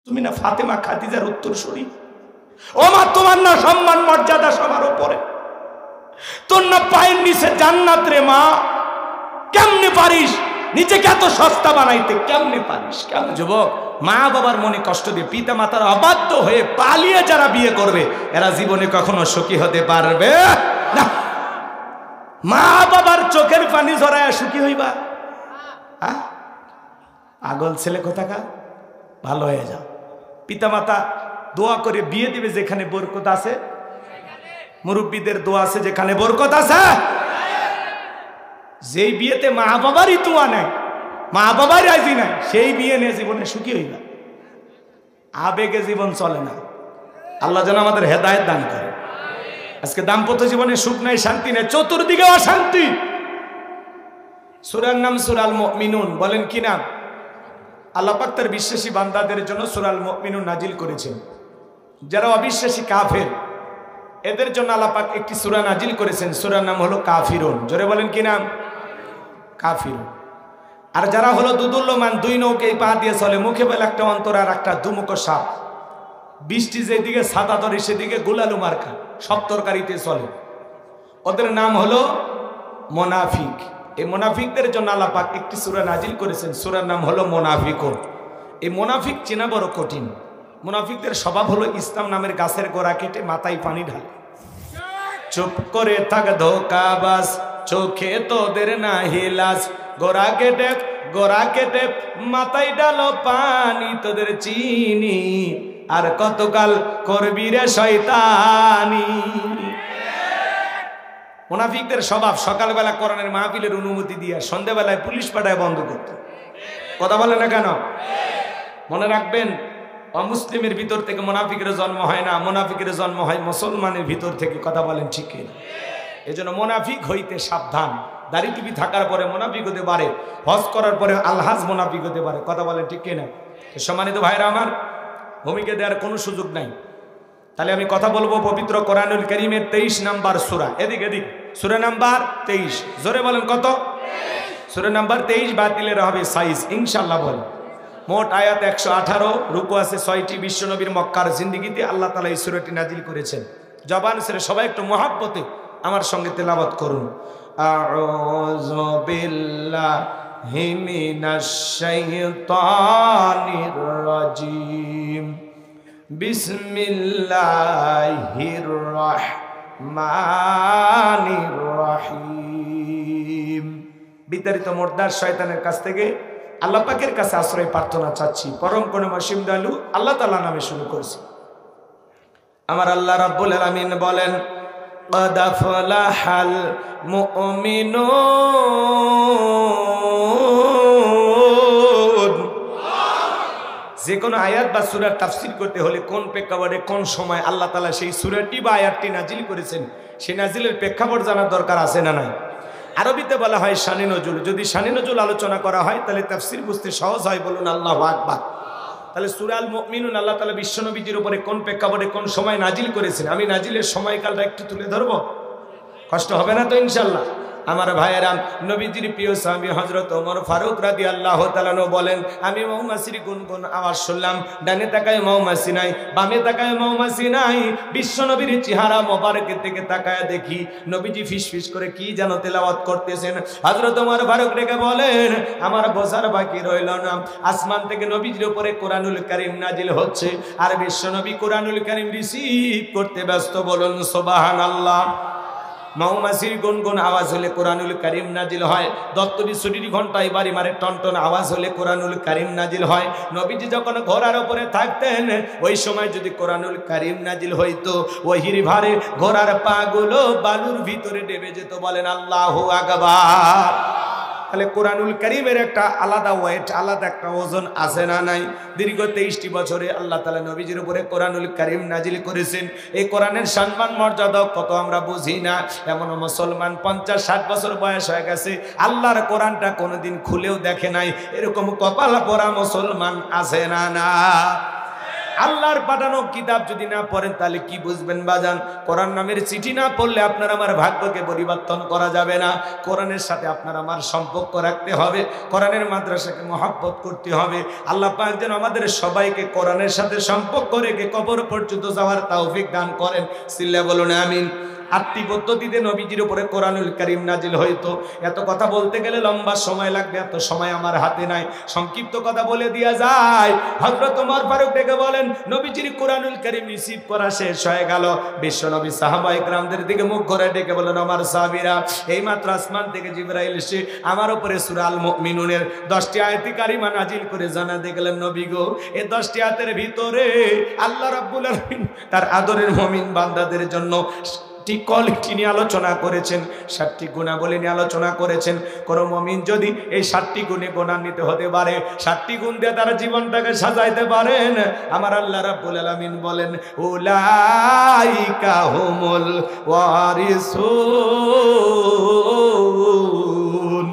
তুমি না ফাতেমা খাদিজার উত্তরসূরি? ও মা, তোমার না সম্মান মর্যাদা সবার উপরে, তোর না পায়ের নিচে জান্নাত রে মা। কেমনে পারিস নিজেকে এত সস্তা বানাইতে? কেমনে পারিস? কেমন যুবক, মা বাবার মনে কষ্ট দিয়ে পিতা মাতার অবাধ্য হয়ে পালিয়ে যারা বিয়ে করবে এরা জীবনে কখনো সুখী হতে পারবে না। মা বাবার চোখের পানি ঝরায় সুখী হইবা? পাগল ছেলে কোথাকার, ভালো হয়ে যাও। পিতা মাতা দোয়া করে বিয়ে দিবে যেখানে বরকত আছে, মুরব্বীদের দোয়া আছে যেখানে বরকত আছে। যেই বিয়েতে মা বাবারই দোয়া নাই, মা বাবার রাজি নাই, সেই বিয়ে নিয়ে জীবনে সুখী হইবা। আবেগে জীবন চলে না। আল্লাহ যেন আমাদের হেদায়েত দান করে। আজকে দাম্পত্য জীবনে সুখ নাই, শান্তি নাই, চতুর্দিকে অশান্তি। সূরার নাম সূরাল মুমিনুন। বলেন কি নাম? আল্লাহ পাক তার বিশ্বাসী বান্দাদের জন্য সূরাল মুমিনুন নাজিল করেছেন। যারা অবিশ্বাসী কাফের এদের জন্য আল্লাহ পাক একটি সূরা নাজিল করেছেন, সূরার নাম হলো কাফিরুন। জোরে বলেন কি নাম? কাফিরুন। আর যারা হলো দুদুল্যমান, দুই নৌকায় পা দিয়ে চলে, মুখে বেলা একটা অন্তর আর একটা দুমুখো সাপ, বৃষ্টি যেদিকে ছাতা ধরে সেদিকে গোলালু মার্কা, সব তরকারিতে চলে, ওদের নাম হলো মুনাফিক। এই মুনাফিকদের জন্য আল্লাহ পাক একটি সূরা নাজিল করেছেন, সূরার নাম হলো মুনাফিকুন। এই মুনাফিক চেনা বড় কঠিন। মুনাফিকদের স্বভাব হলো ইসলাম নামের গাছের গোড়া কেটে মাথায় পানি ঢালে। চুপ করে থাক ধোকাবাজ, চোখে তোদের নাহি লাজ, গোড়া কেটে মাথায় ডালো পানি, তোদের চিনি আর কতকাল করবি রে শয়তানি। মুনাফিকদের স্বভাব সকালবেলা কোরআনের মাহফিলের অনুমতি দিয়ে সন্ধ্যাবেলায় পুলিশ পাঠায় বন্ধ করতে। কথা বলে না কেন? মনে রাখবেন, অমুসলিমের ভিতর থেকে মুনাফিকের জন্ম হয় না, মুনাফিকের জন্ম হয় মুসলমানের ভিতর থেকে। কথা বলেন ঠিক কিনা? এজন্য মুনাফিক হইতে সাবধান। দাড়ি টুপি থাকার পরে মুনাফিক হতে পারে, হজ করার পরে আলহাজ মুনাফিক হতে পারে। কথা বলেন ঠিক কিনা? সম্মানিত ভাইরা আমার, ভূমিকা দেওয়ার কোনো সুযোগ নাই। তাহলে আমি কথা বলবো পবিত্র কোরআনুল কারীমের 23 নাম্বার সূরা। এদিক সূরা নাম্বার 23। জোরে বলেন কত? সূরা নাম্বার 23। বাতিলের হবে সাইজ ইনশাআল্লাহ। বলেন মোট আয়াত 118, রুকু আছে 6টি। বিশ্বনবীর মক্কার জিন্দেগিতে আল্লাহ তাআলা এই সূরাটি নাজিল করেছেন। জবান ছেড়ে সবাই একটু মহব্বতে আমার সঙ্গে তেলাওয়াত করুন। আউযু বিল্লাহি মিনাশ শাইতানির রাজিম। বিসমিল্লাহির রহমানির রহিম। বিতাড়িত মোর্দার শয়তানের কাছ থেকে আল্লাহ পাকের কাছে আশ্রয় প্রার্থনা চাচ্ছি। পরম করুণাময় অসীম দয়ালু আল্লাহ তাআলা নামে শুরু করছি। আমার আল্লাহ রাব্বুল আলামিন বলেন, قد أفلح المؤمنون। যে কোনো আয়াত বা সূরার তাফসীর করতে হলে কোন প্রেক্ষাপটে কোন সময় আল্লাহ তাআলা সেই সূরাটি বা আয়াতটি নাজিল করেছেন, সেই নাজিলের প্রেক্ষাপট জানার দরকার আছে না নাই? আরবিতে বলা হয় শানে নজুল। যদি শানে নজুল আলোচনা করা হয় তাহলে তাফসীর বুঝতে সহজ হয়। বলুন আল্লাহু আকবার। তাহলে সূরাল মুমিনুন আল্লাহ তাআলা বিশ্বনবীজির উপরে কোন প্রেক্ষাপটে কোন সময় নাজিল করেছেন, আমি নাজিলের সময়কালটা একটু তুলে ধরবো। কষ্ট হবে না তো ইনশাআল্লাহ? আমার ভাইয়েরা, নবীজির প্রিয় সাহাবী হযরত ওমর ফারুক রাদিয়াল্লাহু তাআলা বলেন, আমি মৌমাছির গুনগুন আওয়াজ শুনলাম। ডানে তাকায় মৌমাছি নাই, বামে তাকায় মৌমাছি নাই। বিশ্বনবীর চেহারা মোবারকের দিকে তাকায় দেখি নবীজি ফিসফিস করে কি যেন তেলাওয়াত করতেছেন। হযরত ওমর ফারুক রেখে বলেন, আমার বোঝার বাকি রইল না। আসমান থেকে নবীজির উপরে কোরআনুল কারীম নাজিল হচ্ছে আর বিশ্বনবী কোরআনুল কারীম রিসিভ করতে ব্যস্ত। বলুন সুবহানাল্লাহ। মৌমাছির গুনগুন আওয়াজ হলে কোরআনুল কারীম নাজিল হয়। দত্তরি ছুটির ঘন্টায় বাড়ি মারে টনটন আওয়াজ হলে কোরআনুল কারীম নাজিল হয়। নবীজি যখন ঘোড়ার উপরে থাকতেন ওই সময় যদি কোরআনুল কারীম নাজিল হইতো, ওহির ভারে ঘোড়ার পাগুলো বালুর ভিতরে ডেবে যেত। বলেন আল্লাহু আকবার। তাহলে কোরআনুল কারীমের একটা আলাদা ওয়েট, আলাদা একটা ওজন আছে না নাই? দীর্ঘ 23টি বছরে আল্লাহ তাআলা নবীজির উপরে কোরআনুল কারীম নাজিল করেছেন। এই কোরআনের সম্মান মর্যাদা কত আমরা বুঝি না। এমন মুসলমান 50-60 বছর বয়স হয়ে গেছে, আল্লাহর কোরআনটা কোনোদিন খুলেও দেখে নাই। এরকম কপাল পরা মুসলমান আছে না না? আল্লাহর পাঠানো কিতাব যদি না পড়েন তাহলে কি বুঝবেন বাজান? কোরআন নামের চিঠি না পড়লে আপনার আমার ভাগ্যকে পরিবর্তন করা যাবে না। কোরআনের সাথে আপনার আমার সম্পর্ক রাখতে হবে, কোরআনের মাদ্রাসাকে মহব্বত করতে হবে। আল্লাহ পাক যেন আমাদের সবাইকে কোরআনের সাথে সম্পর্ক রেখে কবর পর্যন্ত যাওয়ার তৌফিক দান করেন। সিল্লা বলুন আমিন। 8টি পদ্ধতিতে নবীজির উপরে কোরআনুল কারীম নাজিল হইতো। এত কথা বলতে গেলে লম্বা সময় লাগবে, এত সময় আমার হাতে নাই, সংক্ষিপ্ত কথা বলে দিয়া যায়। হযরত ওমর ফারুক ডেকে বলেন, নবীজির কোরআনুল কারীম রিসিভ করা শেষ হয়ে গেল। বিশ্ব নবী সাহাবায়ে কেরামদের দিকে মুখ করে ডেকে বলেন, আমার সাহাবীরা, এইমাত্র আসমান থেকে জিবরাইল এসে আমার উপরে সূরা আল মুমিনুনের 10টি আয়াতে কারিমা নাজিল করে জানাতে গেলেন, নবী গো, এই 10টি আয়াতের ভিতরে আল্লাহ রাব্বুল আলামিন তার আদরের মুমিন বান্দাদের জন্য কোয়ালিটি নিয়ে আলোচনা করেছেন, 7টি গুণাবলী নিয়ে আলোচনা করেছেন। কোন মুমিন যদি এই 7টি গুণে গুণান্বিত হতে পারে, 7টি গুণ দিয়ে তার জীবনটাকে সাজাইতে পারেন, আমার আল্লাহ রাব্বুল আলামিন বলেন, উলাইকা হুমুল ওয়ারিসুন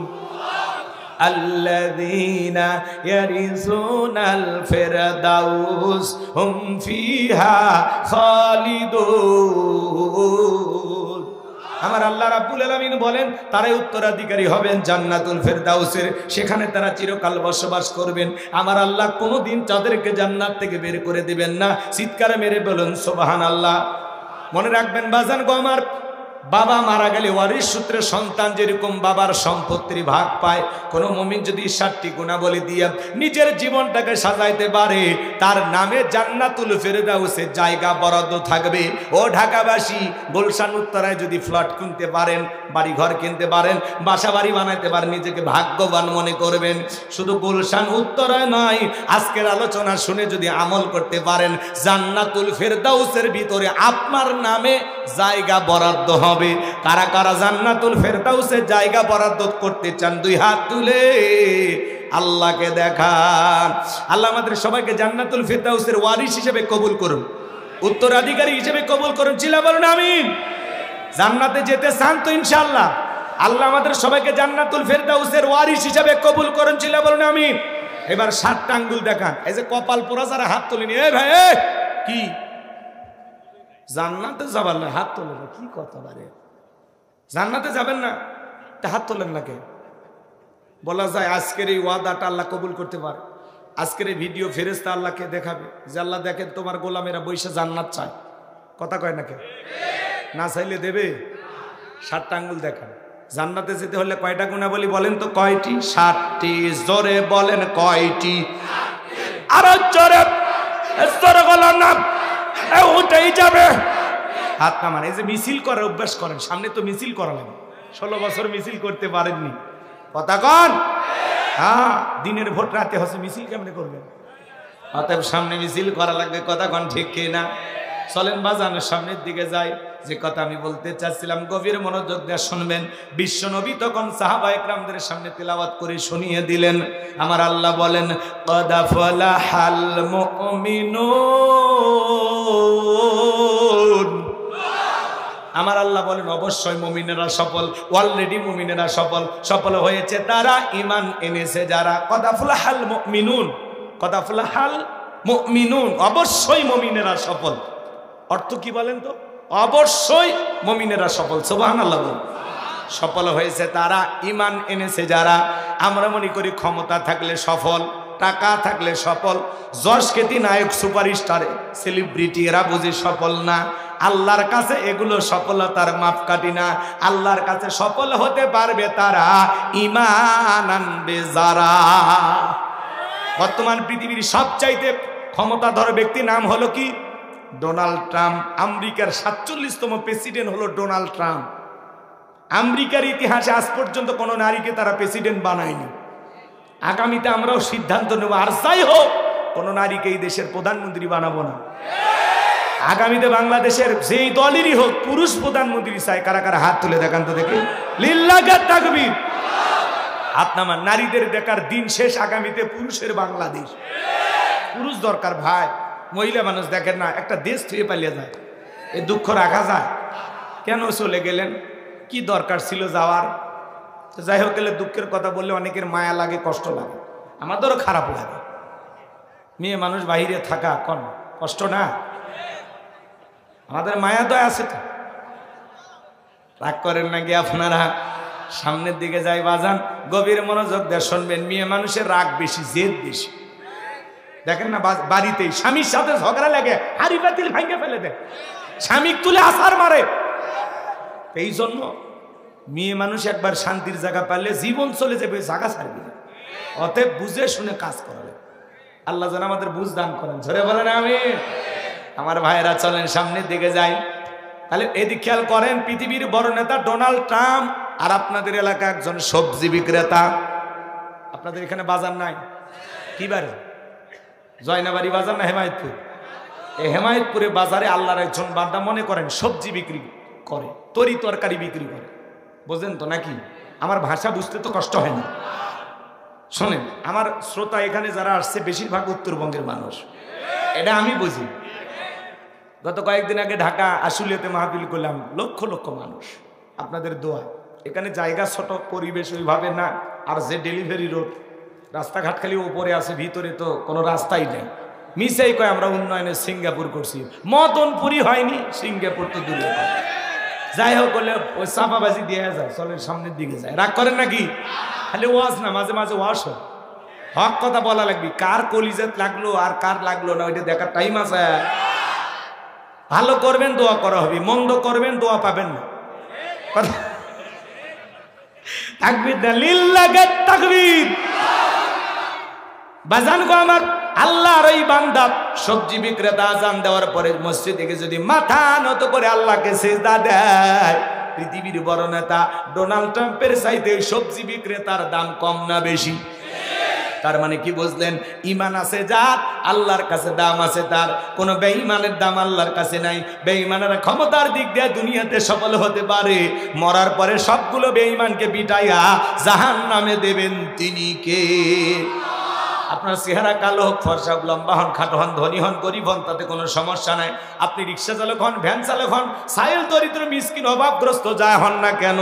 আল্লাযীনা ইয়ারিসুনাল ফিরদাউস হুম ফিহা খালিদুন। আমার আল্লাহ রাব্বুল আলামিন বলেন, তারাই উত্তরাধিকারী হবেন জান্নাতুল ফেরদাউসের, সেখানে তারা চিরকাল বসবাস করবেন। আমার আল্লাহ কোনোদিন তাদেরকে জান্নাত থেকে বের করে দিবেন না। চিৎকার মেরে বলুন সুবহানাল্লাহ। মনে রাখবেন বাজান গো আমার, বাবা মারা গেলে ওয়ারিশ সূত্রে সন্তান যেরকম বাবার সম্পত্তির ভাগ পায়, কোন মুমিন যদি 7টি গুণাবলী দিয়ে নিজের জীবনটাকে সাজাইতে পারে, তার নামে জান্নাতুল ফেরদাউসে জায়গা বরাদ্দ থাকবে। ও ঢাকাবাসী, গুলশান উত্তরায় যদি ফ্ল্যাট কিনতে পারেন, বাড়ি ঘর কিনতে পারেন, বাসা বাড়ি বানাইতে পারেন, নিজেকে ভাগ্যবান মনে করবেন। শুধু গুলশান উত্তরায় নয়, আজকের আলোচনা শুনে যদি আমল করতে পারেন, জান্নাতুল ফেরদাউসের ভিতরে আপনার নামে জায়গা বরাদ্দ হবে। কারা কারা জান্নাতুল ফেরদাউসে জায়গা বরাদ্দ করতে চান? 2 হাত তুলে আল্লাহকে দেখান। আল্লাহ আমাদের সবাইকে জান্নাতুল ফেরদাউসের ওয়ারিস হিসেবে কবুল করুন, উত্তরাধিকারী হিসেবে কবুল করুন। চিল্লা বলুন আমিন। জান্নাতে যেতে চান তো ইনশাআল্লাহ? আল্লাহ আমাদের সবাইকে জান্নাতুল ফেরদাউসের ওয়ারিস হিসেবে কবুল করুন। চিল্লা বলুন আমিন। এবার 7টা আঙ্গুল দেখান। এই যে কপাল পোড়া যারা হাত তোলেনি, এই ভাই কি জান্নাতে যাবেন না? হাত তোলেন না, কি কথা বারে? জান্নাতে যাবেন না তা হাত তোলেন না কে? বলা যায় আজকের এই ওয়াদাটা আল্লাহ কবুল করতে পারে। আজকের এই ভিডিও ফেরেশতা আল্লাহকে দেখাবে যে আল্লাহ দেখেন তোমার গোলামেরা বৈশা জান্নাত চায়। কথা কয় না কে? না চাইলে দেবে? 7টা আঙ্গুল দেখান। জান্নাতে যেতে হলে কয়টা গুণাবলী বলেন তো? কয়টি? 7টি। জোরে বলেন কয়টি? আরো জোরে, জোরে বলেন না, ওটাই যাবে। হাত নামান। এই যে মিছিল করার অভ্যাস করেন, সামনে তো মিছিল করা লাগে। 16 বছর মিছিল করতে পারেননি, কথা কন? হ্যাঁ, দিনের ভোট রাতে হচ্ছে, মিছিল কেমনে করবেন? অতএব সামনে মিছিল করা লাগবে, কথা কন ঠিক কি না? চলেন বাজানের সামনের দিকে যাই। যে কথা আমি বলতে চাচ্ছিলাম গভীর মনোযোগ দিয়ে শুনবেন। বিশ্ব নবী তখন সাহাবায়ে কেরামদের সামনে তেলাওয়াত করে শুনিয়ে দিলেন। আমার আল্লাহ বলেন, কদ আফলাহাল মুমিনুন। আমার আল্লাহ বলেন অবশ্যই মুমিনেরা সফল, অলরেডি মুমিনেরা সফল। সফল হয়েছে তারা ঈমান এনেছে যারা। কদ আফলাহাল মুমিনুন, কদ আফলাহাল মুমিনুন, অবশ্যই মুমিনেরা সফল। অর্থ কি বলেন তো? অবশ্যই মুমিনেরা সফল। সুবহানাল্লাহ। সফল হয়েছে তারা, ঈমান এনেছে যারা। আমরা মনে করি ক্ষমতা থাকলে সফল, টাকা থাকলে সফল, যশ খ্যাতি, নায়ক, সুপারস্টার, সেলিব্রিটি, এরা বুঝি সফল না। আল্লাহর কাছে এগুলো সফলতার মাপকাঠি না। আল্লাহর কাছে সফল হতে পারবে তারা ঈমান আনবে যারা। বর্তমান পৃথিবীর সবচাইতে ক্ষমতাধর ব্যক্তি নাম হলো কি? Donald Trump. আমেরিকার 47তম প্রেসিডেন্ট হলো ডোনাল্ড ট্রাম্প। আমেরিকার ইতিহাসে আজ পর্যন্ত কোনো নারীকে তারা প্রেসিডেন্ট বানায়নি। আগামীতে আমরাও সিদ্ধান্ত নেব, আর যাই হোক কোনো নারীকে এই দেশের প্রধানমন্ত্রী বানাবো না। আগামীতে বাংলাদেশের যেই দলেরই হোক পুরুষ প্রধানমন্ত্রী চাই। কারা কারা হাত তুলে দেখান তো দেখি। লিল্লাহি তাকবীর। হাত নামান। নারীদের দেখার দিন শেষ। আগামীতে পুরুষের বাংলাদেশ। পুরুষ দরকার ভাই, মহিলা মানুষ দেখেন না, একটা দেশ থেকে পালিয়ে যায়। এই দুঃখ রাখা যায়? কেন চলে গেলেন? কি দরকার ছিল যাওয়ার? যাই হোক, গেলে দুঃখের কথা বললে অনেকের মায়া লাগে, কষ্ট লাগে, আমাদেরও খারাপ লাগে। মেয়ে মানুষ বাহিরে থাকা কন কষ্ট না? আমাদের মায়া দয়া আছে তো, রাগ করেন নাকি আপনারা? সামনের দিকে যাই বাজান, গভীর মনোযোগ দিয়ে শুনবেন। মেয়ে মানুষের রাগ বেশি, জেদ বেশি। দেখেন না বাড়িতেই স্বামীর সাথে ঝগড়া লাগে, হাড়ি পাতিল ভাঙে ফেলে দেয়, স্বামী তুলে আছাড় মারে। এই জন্য মেয়ে মানুষ একবার শান্তির জায়গা পারলে জীবন চলে যাবে, জায়গা ছাড়বে না। অতএব বুঝে শুনে কাজ করালে আল্লাহ যেন আমাদের বুঝ দান করেন। ধরে বলেন আমিন। আমার ভাইয়েরা চলেন সামনের দিকে যাই। তাহলে এদিক খেয়াল করেন, পৃথিবীর বড় নেতা ডোনাল্ড ট্রাম্প, আর আপনাদের এলাকা একজন সবজি বিক্রেতা। আপনাদের এখানে বাজার নাই? কি বারে? জয়নাবাড়ি বাজার না হেমায়তপুর? এই হেমায়তপুরে বাজারে আল্লাহর একজন বান্দা মনে করেন সবজি বিক্রি করে, তরি তরকারি বিক্রি করে। বোঝেন তো নাকি? আমার ভাষা বুঝতে তো কষ্ট হয় না। শোনেন, আমার শ্রোতা এখানে যারা আসছে বেশিরভাগ উত্তরবঙ্গের মানুষ, এটা আমি বুঝি। গত কয়েকদিন আগে ঢাকা আশুলিয়াতে মাহফিল করলাম, লক্ষ লক্ষ মানুষ, আপনাদের দোয়া। এখানে জায়গা ছোট, পরিবেশ ওইভাবে না। আর যে ডেলিভারি রোড, রাস্তাঘাট খালি উপরে আছে, ভিতরে তো কোনো রাস্তাই নেই। মিসাই কয় আমরা উন্নয়নে সিঙ্গাপুর করছি, মদনপুরি হয়নি, সিঙ্গাপুর তো দূরে। যাই হোক, বলে ওই চাপাবাজি দিয়ে যায়, চলের সামনের দিকে যায়। রাগ করেন নাকি? খালি ওয়াজ না, মাঝে মাঝে ওয়াজ হয়। হক কথা বলা লাগবে, কার কলিজাত লাগলো আর কার লাগলো না ওইটা দেখার টাইম আছে। ভালো করবেন দোয়া করা হবে, মন্দ করবেন দোয়া পাবেন না। তাকবীর না, লিল্লাহি তাকবীর। বাজান গো আমার, আল্লাহর ওই বান্দা সবজি বিক্রেতা আজান দেওয়ার পরে মসজিদে গিয়ে যদি মাথা নত করে আল্লাহকে সিজদা দেয়, পৃথিবীর বড় নেতা ডোনাল্ড ট্রাম্পের চাইতে সবজি বিক্রেতার দাম কম না বেশি? তার মানে কি বুঝলেন? ঈমান আছে যার, আল্লাহর কাছে দাম আছে তার। কোনো বেঈমানের দাম আল্লাহর কাছে নাই। বেঈমানেরা ক্ষমতার দিক দিয়ে দুনিয়াতে সফল হতে পারে, মরার পরে সবগুলো বেঈমানকে পিটাইয়া জাহান্নামে দেবেন তিনি কে? আপনার চেহারা কালো হোক, ফর্সা হোক, লম্বা হন, খাটো হন, ধনী হন, গরিব হন, তাতে কোনো সমস্যা নাই। আপনি রিক্সা চালক হন, ভ্যান চালক হন, সাইল দরিদ্র মিসকিন অভাবগ্রস্ত যা হন না কেন,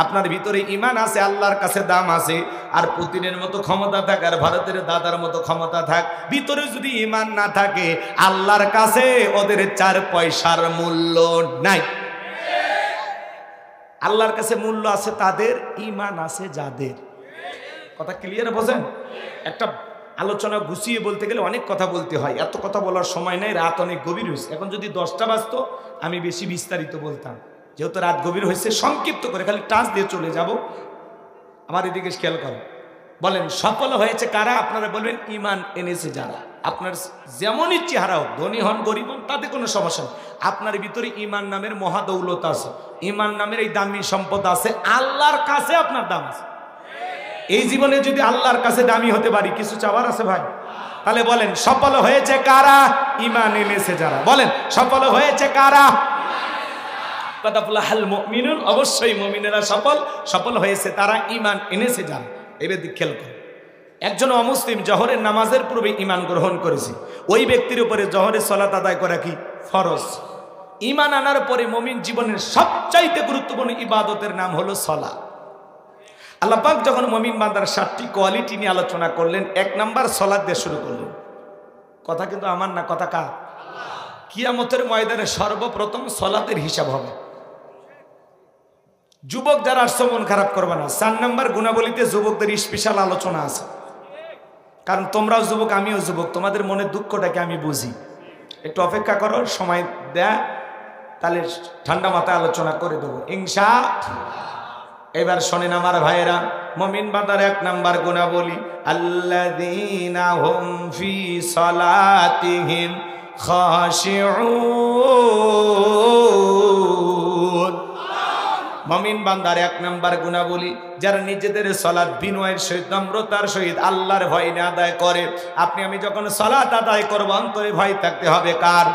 আপনার ভিতরে ঈমান আছে, আল্লাহর কাছে দাম আছে। আর পুতিনের মতো ক্ষমতা থাক, আর ভারতের দাদার মতো ক্ষমতা থাক, ভিতরে যদি ঈমান না থাকে, আল্লাহর কাছে ওদের 4 পয়সার মূল্য নাই। আল্লাহর কাছে মূল্য আছে তাদের, ঈমান আছে যাদের। কথা ক্লিয়ার বোঝেন? একটা আলোচনা গুছিয়ে বলতে গেলে অনেক কথা বলতে হয়, এত কথা বলার সময় নেই, রাত অনেক গভীর হয়েছে। এখন যদি 10টা বাজতো আমি বেশি বিস্তারিত বলতাম, যেহেতু রাত গভীর হয়েছে সংক্ষিপ্ত করে খালি টাচ দিয়ে চলে যাব। আমার এদিকে খেয়াল করেন, বলেন সফল হয়েছে কারা? আপনারা বলবেন ঈমান এনেছে যারা। আপনার যেমনই চেহারা হোক, ধনী হন গরিব হন, তাতে কোনো সমস্যা নেই। আপনার ভিতরে ঈমান নামের মহাদৌলত আছে, ঈমান নামের এই দামি সম্পদ আছে, আল্লাহর কাছে আপনার দাম আছে। এই জীবনে যদি আল্লাহর কাছে দামি হতে পারি, কিছু চাওয়ার আছে ভাই? তাহলে বলেন সফল হয়েছে কারা? ঈমান এনেছে যারা। বলেন সফল হয়েছে কারা? কাদাফুলাহাল মুমিনুন, অবশ্যই মুমিনেরা সফল হয়েছে তারা ঈমান এনেছে যারা। এবার খেয়াল করুন, একজন অমুসলিম জোহরের নামাজের পূর্বে ঈমান গ্রহণ করেছে, ওই ব্যক্তির উপরে জোহরের সালাত আদায় করা কি ফরজ। ঈমান আনার পরে মুমিন জীবনের সবচাইতে গুরুত্বপূর্ণ ইবাদতের নাম হলো সালাত। আল্লাহ পাক যখন মুমিন বান্দার 7টি কোয়ালিটি নিয়ে আলোচনা করলেন, 1 নাম্বার সালাত দিয়ে শুরু করলেন। কথা কিন্তু আমার না, কথা কার? কিয়ামতের ময়দানে সর্বপ্রথম সালাতের হিসাব হবে। যুবক যারা আসছে মন খারাপ করবে না। 4 নাম্বার গুণাবলীতে যুবকদের স্পেশাল আলোচনা আছে, কারণ তোমরাও যুবক, আমিও যুবক, তোমাদের মনের দুঃখটাকে আমি বুঝি। একটু অপেক্ষা করো, সময় দেয়, তাহলে ঠান্ডা মাথায় আলোচনা করে দেবো ইনশাআল্লাহ। এবার শোনেন আমার ভাইয়েরা, মুমিন বান্দার 1 নাম্বার গুণাবলী, আল্লাযীনা হুম ফি সালাতিহিম খাশিউন। মুমিন বান্দার 1 নাম্বার গুণাবলী, যারা নিজেদের সালাত বিনয়ের সহিত, নম্রতার সহিত আল্লাহর ভয় নিয়ে আদায় করে। আপনি আমি যখন সালাত আদায় করব, অন্তরে ভয় থাকতে হবে কার?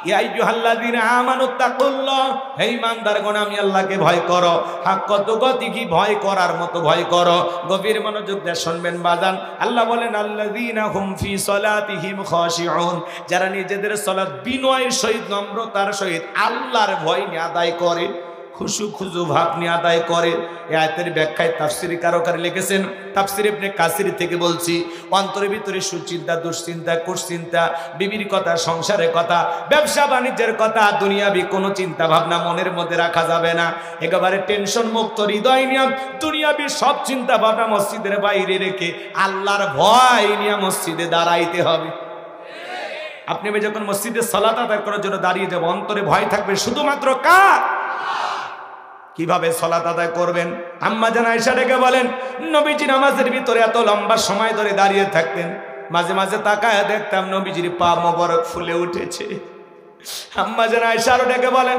ইয়া আইয়ুহাল্লাযীনা আমানুত্তাকুল্লাহ, হে ঈমানদারগণ আমি আল্লাহকে ভয় করো, হাক্কা তুকাতিহি, ভয় করার মতো ভয় করো। গভীর মনোযোগ দিয়ে শুনবেন বাজান, আল্লাহ বলেন আল্লাযীনা হুম ফি সালাতিহিম খাশিউন, যারা নিজেদের সালাত বিনয়ের সহিত, নম্রতার সহিত আল্লাহর ভয় নিয়ে আদায় করে। খুশু খুজু ভাব নিয়ে আদায় করে। এই আয়াতের ব্যাখ্যায় তাফসিরে কারকারে লিখেছেন, তাফসির ইবনে কাসির থেকে বলছি, অন্তরের ভিতরে সুচিন্তা, দুশ্চিন্তা, কুশ্চিন্তা, বিবির কথা, সংসারের কথা, ব্যবসা বাণিজ্যের কথা, দুনিয়াবি কোনো চিন্তা ভাবনা মনের মধ্যে রাখা যাবে না। একেবারে টেনশন মুক্ত হৃদয় নিয়ে দুনিয়াবি সব চিন্তা ভাবনা মসজিদের বাইরে রেখে আল্লাহর ভয় নিয়ে মসজিদে দাঁড়াইতে হবে। আপনি যখন মসজিদে সালাত আদায় করার জন্য দাঁড়িয়ে যাব, অন্তরে ভয় থাকবে শুধুমাত্র কার? কিভাবে সালাত আদায় করবেন? আম্মা জান আয়েশা ডেকে বলেন, নবীজি নামাজের ভিতরে এত লম্বা সময় ধরে দাঁড়িয়ে থাকতেন, মাঝে মাঝে তাকায় দেখতাম নবীজির পা মোবারক ফুলে উঠেছে। আম্মা জান আয়েশা আরো ডেকে বলেন,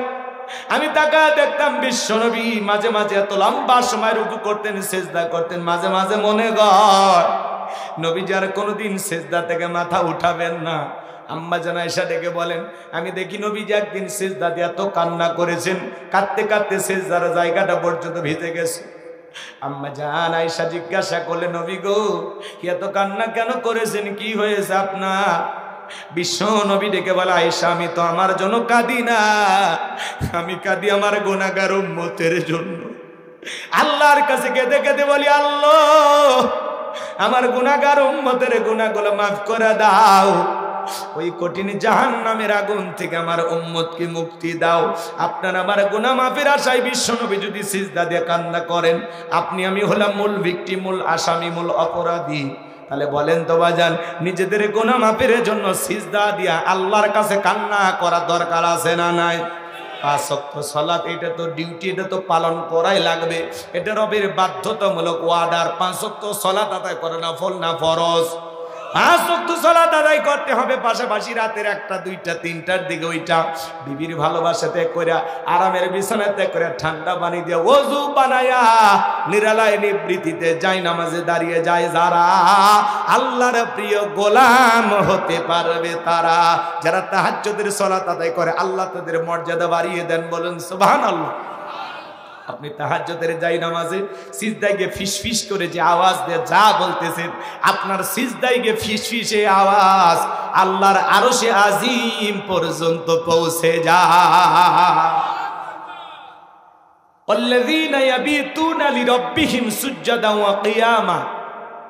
আমি তাকায় দেখতাম বিশ্বনবী মাঝে মাঝে এত লম্বা সময় রুকু করতেন, সেজদা করতেন, মাঝে মাঝে মনে হয় নবীজি আর কোনোদিন সেজদা থেকে মাথা উঠাবেন না। আম্মা জান আয়েশা ডেকে বলেন, আমি দেখি নবীজি একদিন সেজদা দিয়ে এত কান্না করেছেন, কাঁদতে কাঁদতে সেজদার জায়গাটা পর্যন্ত ভিজে গেছে। আম্মা জান আয়েশা জিজ্ঞাসা করলে, নবী গো, এত কান্না কেন করেছেন, কি হয়েছে আপনার? বিশ্ব নবী ডেকে বলে, আয়েশা, আমি তো আমার জন্য কাঁদি না, আমি কাঁদি আমার গুনাহগার উম্মতের জন্য। আল্লাহর কাছে কেঁদে কেঁদে বলি, আল্লাহ আমার গুনাহগার উম্মতের গুনাহগুলো মাফ করে দাও, ওই কঠিন জাহান্নামের আগুন থেকে আমার উম্মতকে মুক্তি দাও। আপনার আমার গুনাহ মাফের আশায় বিশ্বনবী যদি সিজদা দিয়ে কান্না করেন, আপনি আমি হলাম মূল ভিকটিম, মূল আসামি, মূল অপরাধী। তাহলে বলেন তো বাজান, নিজেদের গুনাহ মাফের জন্য সিজদা দিয়া আল্লাহর কাছে কান্না করা দরকার আছে না নাই? 5 ওয়াক্ত সালাত, এটা তো ডিউটি, এটা তো পালন করাই লাগবে, এটা রবের বাধ্যতামূলক ওয়ার্ডার। 5 ওয়াক্ত সালাত আদায় করে না ফল না ফরজ। 5 ওয়াক্ত সালাত আদায় করতে হবে, পাশাপাশি রাতের 1টা 2টা 3টার দিকে ওইটা বিবির ভালোবাসা ত্যাগ করে, আরামের বিছানা ত্যাগ করে, ঠান্ডা পানি দিয়ে ওযু বানায়া নিরালায় নিবৃত্তিতে যায় নামাজে দাঁড়িয়ে যায় যারা, আল্লাহর প্রিয় গোলাম হতে পারবে তারা। যারা তাহাজ্জুদের সালাত আদায় করে, আল্লাহ তাদের মর্যাদা বাড়িয়ে দেন, বলেন সুবহানাল্লাহ। আপনি তাহাজ্জুদের যাই নামাজে সিজদায় গিয়ে ফিসফিস করে যে আওয়াজ দিয়ে যা বলতেছেন, আপনার সিজদায় গিয়ে ফিসফিসে আওয়াজ আল্লাহর আরশে আজিম পর্যন্ত পৌঁছে যায়। আল্লাযীনা ইয়াবিতুনা লিরাব্বিহিম সুজদান ওয়া কিয়ামা,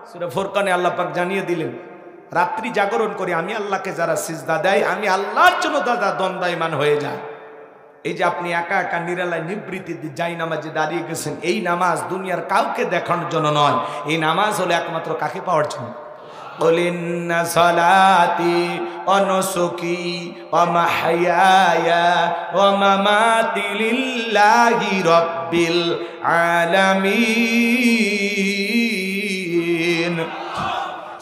সূরা ফুরকানে আল্লাহ পাক জানিয়ে দিলেন, রাত্রি জাগরণ করে আমি আল্লাহকে যারা সিজদা দেয়, আমি আল্লাহর জন্য দাদা দণ্ডায়মান হয়ে যায়। এই যে আপনি একা একা নিরালায় নিবৃত্তিতে যাই নামাজে দাঁড়িয়ে গেছেন, এই নামাজ দুনিয়ার কাউকে দেখানোর জন্য নয়, এই নামাজ হলো একমাত্র কাকে পাওয়ার জন্য? কুল ইন্না সালাতি ওয়া নুসুকি ওয়া মাহইয়ায়া ওয়া মামাতি লিল্লাহি রাব্বিল আলামিন।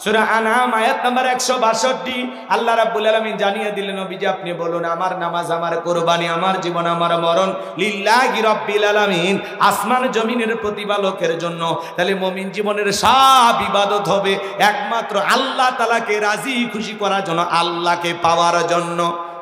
সূরা আনআম আয়াত নাম্বার 162 আল্লাহ রাব্বুল আলামিন জানিয়ে দিলেন, নবীজি আপনি বলুন, আমার নামাজ, আমার কুরবানি, আমার জীবন, আমার মরণ লিল্লাহি রাব্বিল আলামিন, আসমান জমিনের প্রতিপালকের জন্য। তাহলে মুমিন জীবনের সব ইবাদত হবে একমাত্র আল্লাহ তাআলাকে রাজি খুশি করার জন্য, আল্লাহকে পাওয়ার জন্য।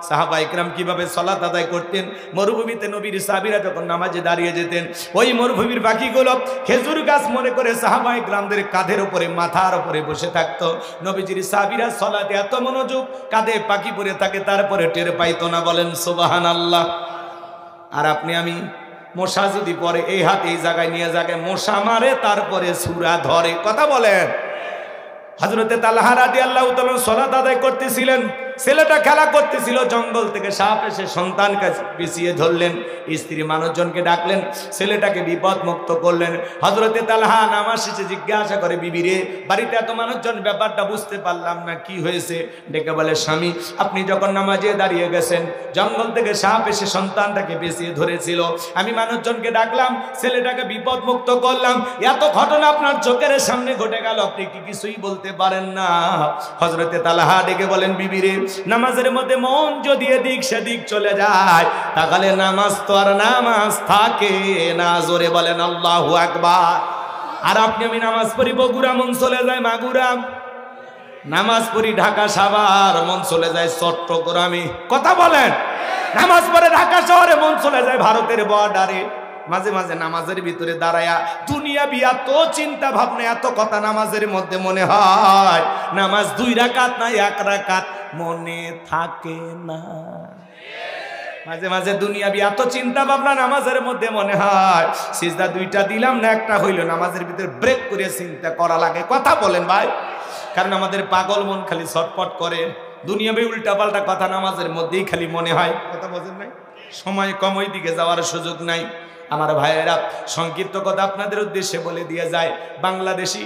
সাহাবা ইকরাম কিভাবে সালাত আদায় করতেন? মরুভূমিতে নবীর সাহাবীরা যখন নামাজে দাঁড়িয়ে যেতেন, ওই মরুভূমির পাখিগুলো খেজুর গাছ মনে করে সাহাবা ইকরামদের কাঁধের উপরে, মাথার উপরে বসে থাকতো। নবীজির সাহাবীরা সালাতে এত মনোযোগ, কাঁধে পাখি পরে থাকে, তারপরে টের পাইতো না, বলেন সুবহানাল্লাহ। আর আপনি আমি মশা যদি পরে এই হাত এই জায়গায় নিয়ে জায়গায় মশা মারে, তারপরে সূরা ধরে, কথা বলেন। হযরতে তালহা রাদিয়াল্লাহু তাআলা সালাত আদায় করতেছিলেন, ছেলেটা খেলা করতেছিল, জঙ্গল থেকে সাপ এসে সন্তানকে পিছিয়ে ধরলেন, স্ত্রী মানুষজনকে ডাকলেন, ছেলেটাকে বিপদ মুক্ত করলেন। হযরতে তালহা নামাজ শেষে জিজ্ঞাসা করে, বিবি রে, বাড়িতে এত মানুষজন, ব্যাপারটা বুঝতে পারলাম না, কি হয়েছে? ডেকে বলে, স্বামী আপনি যখন নামাজে দাঁড়িয়ে গেছেন, জঙ্গল থেকে সাপ এসে সন্তানটাকে পিছিয়ে ধরেছিল, আমি মানুষজনকে ডাকলাম, ছেলেটাকে বিপদ মুক্ত করলাম, এত ঘটনা আপনার চোখের সামনে ঘটে গেল, আপনি কি কিছুই বলতে পারেন না? হযরতে তালহা ডেকে বলেন, বিবি রে, নামাজের মধ্যে মন যদি এদিক সেদিক চলে যায়, তাহলে নামাজ তো আর নামাজ থাকে না। জোরে বলেন আল্লাহু আকবার। আর আপনি আমি নামাজ পড়ি বগুড়া, মন চলে যায় মাগুরা, নামাজ পড়ি ঢাকা সাভার, মন চলে যায় চট্টগ্রামে, কথা বলেন। নামাজ পড়ে ঢাকা শহরে, মন চলে যায় ভারতের বর্ডারে। মাঝে মাঝে নামাজের ভিতরে দাঁড়ায়া দুনিয়াবি এত চিন্তা ভাবনা, এত কথা নামাজের মধ্যে মনে হয় নামাজ 2 রাকাত না 1 রাকাত, মনে থাকে না। মাঝে মাঝে দুনিয়াবি এত চিন্তা ভাবনা নামাজের মধ্যে মনে হয় সিজদা দুইটা দিলাম না একটা হইল, নামাজের ভিতরে ব্রেক করে চিন্তা করা লাগে। কথা বলেন ভাই, কারণ আমাদের পাগল মন খালি ছটফট করে, দুনিয়াবি উল্টাপাল্টা কথা নামাজের মধ্যেই খালি মনে হয়। কথা বোঝেন নাই? সময় কম, ওই দিকে যাওয়ার সুযোগ নাই। আমার ভাইয়েরা, সংক্ষিপ্ত কথা আপনাদের উদ্দেশ্যে বলে দিয়ে যায়, বাংলাদেশি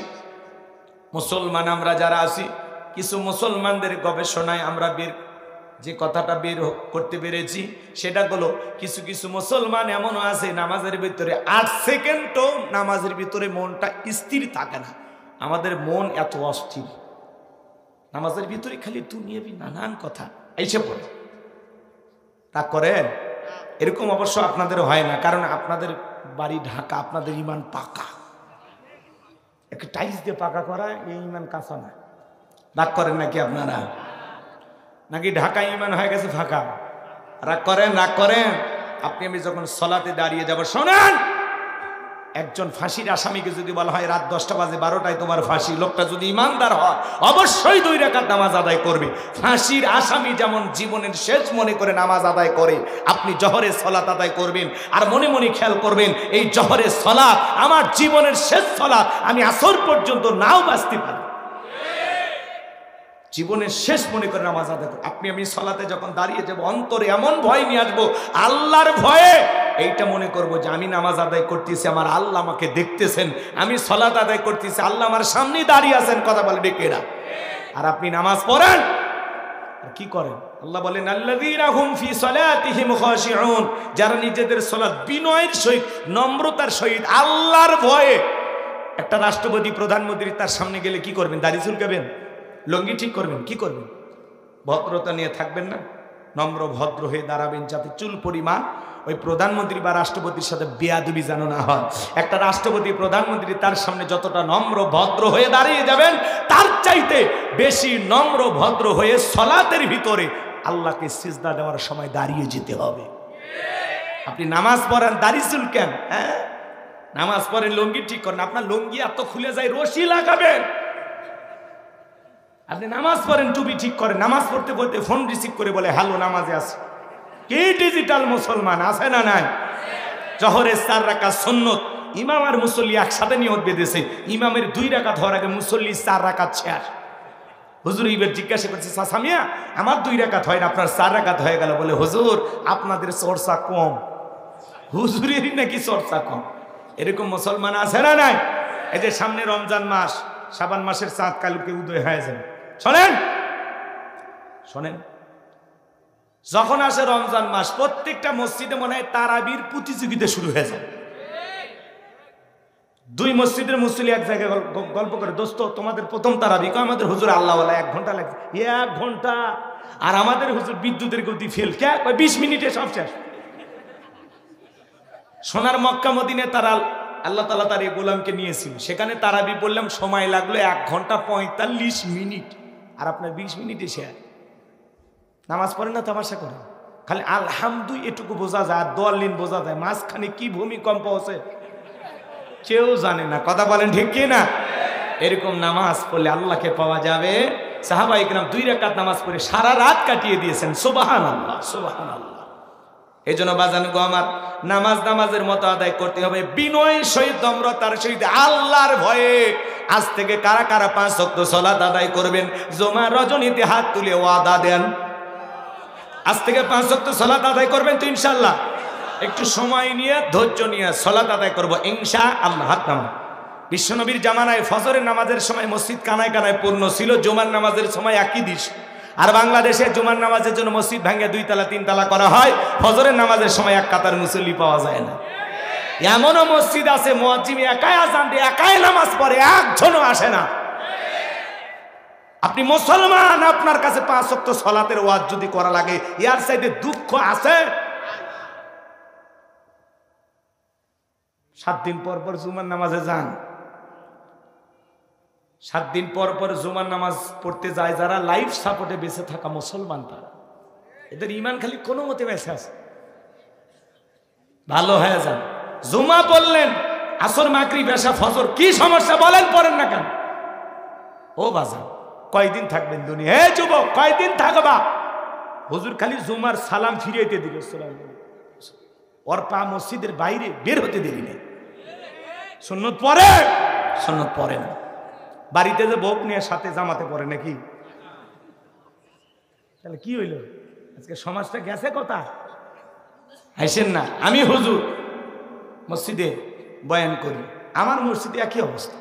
মুসলমান আমরা যারা আছি, কিছু মুসলমানদের গবেষণায় আমরা যে কথাটা বের করতে পেরেছি সেটা হলো, কিছু কিছু মুসলমান এমনও আছে নামাজের ভিতরে 8 সেকেন্ডও নামাজের ভিতরে মনটা স্থির থাকে না। আমাদের মন এত অস্থির, নামাজের ভিতরে খালি দুনিয়াবি নানান কথা এসে পড়ে। তা করেন এরকম অবশ্য আপনাদের হয় না, কারণ আপনাদের বাড়ি ঢাকা, আপনাদের ইমান পাকা, একটা টাইলস দিয়ে পাকা করা, এই ইমান কাঁচা না। রাগ করেন নাকি আপনারা? নাকি ঢাকা ইমান হয়ে গেছে ফাঁকা? রাগ করেন? রাগ করেন? আপনি আমি যখন সলাতে দাঁড়িয়ে যাব, শোনেন, একজন ফাঁসির আসামিকে যদি বলা হয় রাত 10টা বাজে 12টায় তোমার ফাঁসি, লোকটা যদি ইমানদার হয় অবশ্যই 2 রাকাত নামাজ আদায় করবে। ফাঁসির আসামি যেমন জীবনের শেষ মনে করে নামাজ আদায় করে, আপনি জহরের সলাত আদায় করবেন, আর মনে মনে খেয়াল করবেন এই জহরের সলাত আমার জীবনের শেষ সলাত, আমি আসর পর্যন্ত নাও বাঁচতে পারি। জীবনের শেষ মনে করে নামাজ আদায় করব। আপনি আমি সলাতে যখন দাঁড়িয়ে যাব, অন্তরে এমন ভয় নিয়ে আসবো, আল্লাহর ভয়ে এইটা মনে করব যে আমি নামাজ আদায় করতেছি, আমার আল্লাহ আমাকে দেখতেছেন, আমি সলাত আদায় করতেছি, আল্লাহ আমার সামনে দাঁড়িয়ে আছেন। কথা বলে ডেকেরা। আর আপনি নামাজ পড়েন আর কি করেন? আল্লাহ বলেন, আল্লাযীনা হুম ফি সালাতিহিম খাশিউন, যারা নিজেদের সালাত বিনয়ের সহিত, নম্রতার সহিত, আল্লাহর ভয়ে। একটা রাষ্ট্রপতি প্রধানমন্ত্রী তার সামনে গেলে কি করবেন? দাড়ি চুলকাবেন, লঙ্গি ঠিক করবেন, কি করবেন? ভদ্রতা নিয়ে থাকবেন না, নম্র ভদ্র হয়ে দাঁড়াবেন, যাতে চুল পরিমাণ ওই প্রধানমন্ত্রী বা রাষ্ট্রপতির সাথে বেয়াদবি যেন না হয়। একটা রাষ্ট্রপতি প্রধানমন্ত্রী তার সামনে যতটা নম্র ভদ্র হয়ে দাঁড়িয়ে যাবেন, তার চাইতে বেশি নম্র ভদ্র হয়ে সলাতের ভিতরে আল্লাহকে সিজদা দেওয়ার সময় দাঁড়িয়ে যেতে হবে। আপনি নামাজ পড়েন, দাড়ি চুলকেন, হ্যাঁ, নামাজ পড়েন, লঙ্গি ঠিক করেন, আপনার লঙ্গি এত খুলে যায় রশি লাগাবেন। আপনি নামাজ পড়েন, টুপি ঠিক করেন, নামাজ পড়তে পড়তে ফোন রিসিভ করে বলে হ্যালো নামাজে আছে। কি ডিজিটাল মুসলমান আছে না নাই? জহরের 4 রাকাত সুন্নত, ইমাম আর মুসল্লি একসাথে নিয়ত বেঁধেছে, ইমামের 2 রাকাত হওয়ার আগে মুসল্লি 4 রাকাত শেষ। হুজুর এবার জিজ্ঞাসা করছে, চাচা মিয়া আমার 2 রাকাত হয় না, আপনার 4 রাকাত হয়ে গেল। বলে হুজুর আপনাদের চর্চা কম, হুজুরেরই নাকি চর্চা কম। এরকম মুসলমান আছে না নাই? এই যে সামনে রমজান মাস, শাবান মাসের চাঁদ কালকে উদয় হয়ে যাবে। শোনেন শোনেন, যখন আসে রমজান মাস, প্রত্যেকটা মসজিদে মনে হয় তারাবির প্রতিযোগিতা শুরু হয়ে যায়। 2 মসজিদের মুসল্লি এক জায়গায় গল্প করে, দোস্ত তোমাদের প্রথম তারাবি? আমাদের হুজুর আল্লাহওয়ালা 1 ঘন্টা লাগছে। 1 ঘন্টা? আর আমাদের হুজুর বিদ্যুতের গতি ফেল, কে 20 মিনিটে সব শেষ। সোনার মক্কা মদিনে তারা আল্লাহ তাআলা তার এই গোলামকে নিয়েছিল, সেখানে তারাবি বললাম সময় লাগলো 1 ঘন্টা 45 মিনিট, আর আপনার 20 মিনিটে শেষ। নামাজ পড়ে না, তামাশা করে, খালি আলহামদুলিল্লাহ এটুকু বোঝা যায়, আর দোয়াল্লিন বোঝা যায়, মাঝখানে কি ভূমিকম্প আছে কেউ জানে না। কথা বলেন ঠিক কি না? এরকম নামাজ পড়লে আল্লাহকে পাওয়া যাবে। সাহাবায়ে কেরাম 2 রাকাত নামাজ পড়ে সারা রাত কাটিয়ে দিয়েছেন। সুবহানাল্লাহ, সুবহানাল্লাহ। এই জন্য বাজানো গো আমার, নামাজের মতো আদায় করতে হবে, বিনয়ের সহিত, নম্রতার সহিত, আল্লাহর ভয়ে। আজ থেকে কারা কারা 5 ওয়াক্ত সালাত আদায় করবেন? জুমা রজনীতে হাত তুলে ওয়াদা দেন, আজ থেকে 5 ওয়াক্ত সালাত আদায় করবেন তো ইনশাআল্লাহ? একটু সময় নিয়ে, ধৈর্য নিয়ে সালাত আদায় করব ইনশাআল্লাহ। হাত নামান। বিশ্বনবীর জামানায় ফজরের নামাজের সময় মসজিদ কানায় কানায় পূর্ণ ছিল, জুমার নামাজের সময় একই দিশ। আর বাংলাদেশে জুমার নামাজের জন্য মসজিদ ভাঙে 2 তলা 3 তলা করা হয়, ফজরের নামাজের সময় 1 কাতার মুসল্লি পাওয়া যায় না। এমনও মসজিদ আছে মুয়াজ্জিন একাই আযান দিয়ে একাই নামাজ পড়ে, একজনও আসে না। আপনি মুসলমান, আপনার কাছে 5 ওয়াক্ত সালাতের ওয়াজ যদি করা লাগে, এর চাইতে দুঃখ আছে? 7 দিন পর পর জুমার নামাজে যান, 7 দিন পর পর জুমার নামাজ পড়তে যায় যারা, লাইফ সাপোর্টে বেঁচে থাকা মুসলমান, তারা, এদের ইমান খালি কোনো মতে বেঁচে আছে। ভালো হয়ে যান। জুমা পড়লেন, আসর মাগরিব এশা ফজর, কি সমস্যা বলেন, পড়েন না কেন? ও বাজান, কয়দিন থাকবেন দুনিয়া? হে যুবক, কয়দিন থাকবা? হুজুর খালি জুমার সালাম ফিরাইতে দিল, ওর পা মসজিদের বাইরে বের হতে দেরি নেই। সুন্নত পড়ে, সুন্নত পড়ে না। বাড়িতে যে বউ নিয়ে সাথে জামাতে পড়ে নাকি? তাহলে কি হইল? আজকে সমাজটা গেছে কথা। হাসেন না। আমি হুজুর মসজিদে বয়ান করি, আমার মসজিদে একই অবস্থা।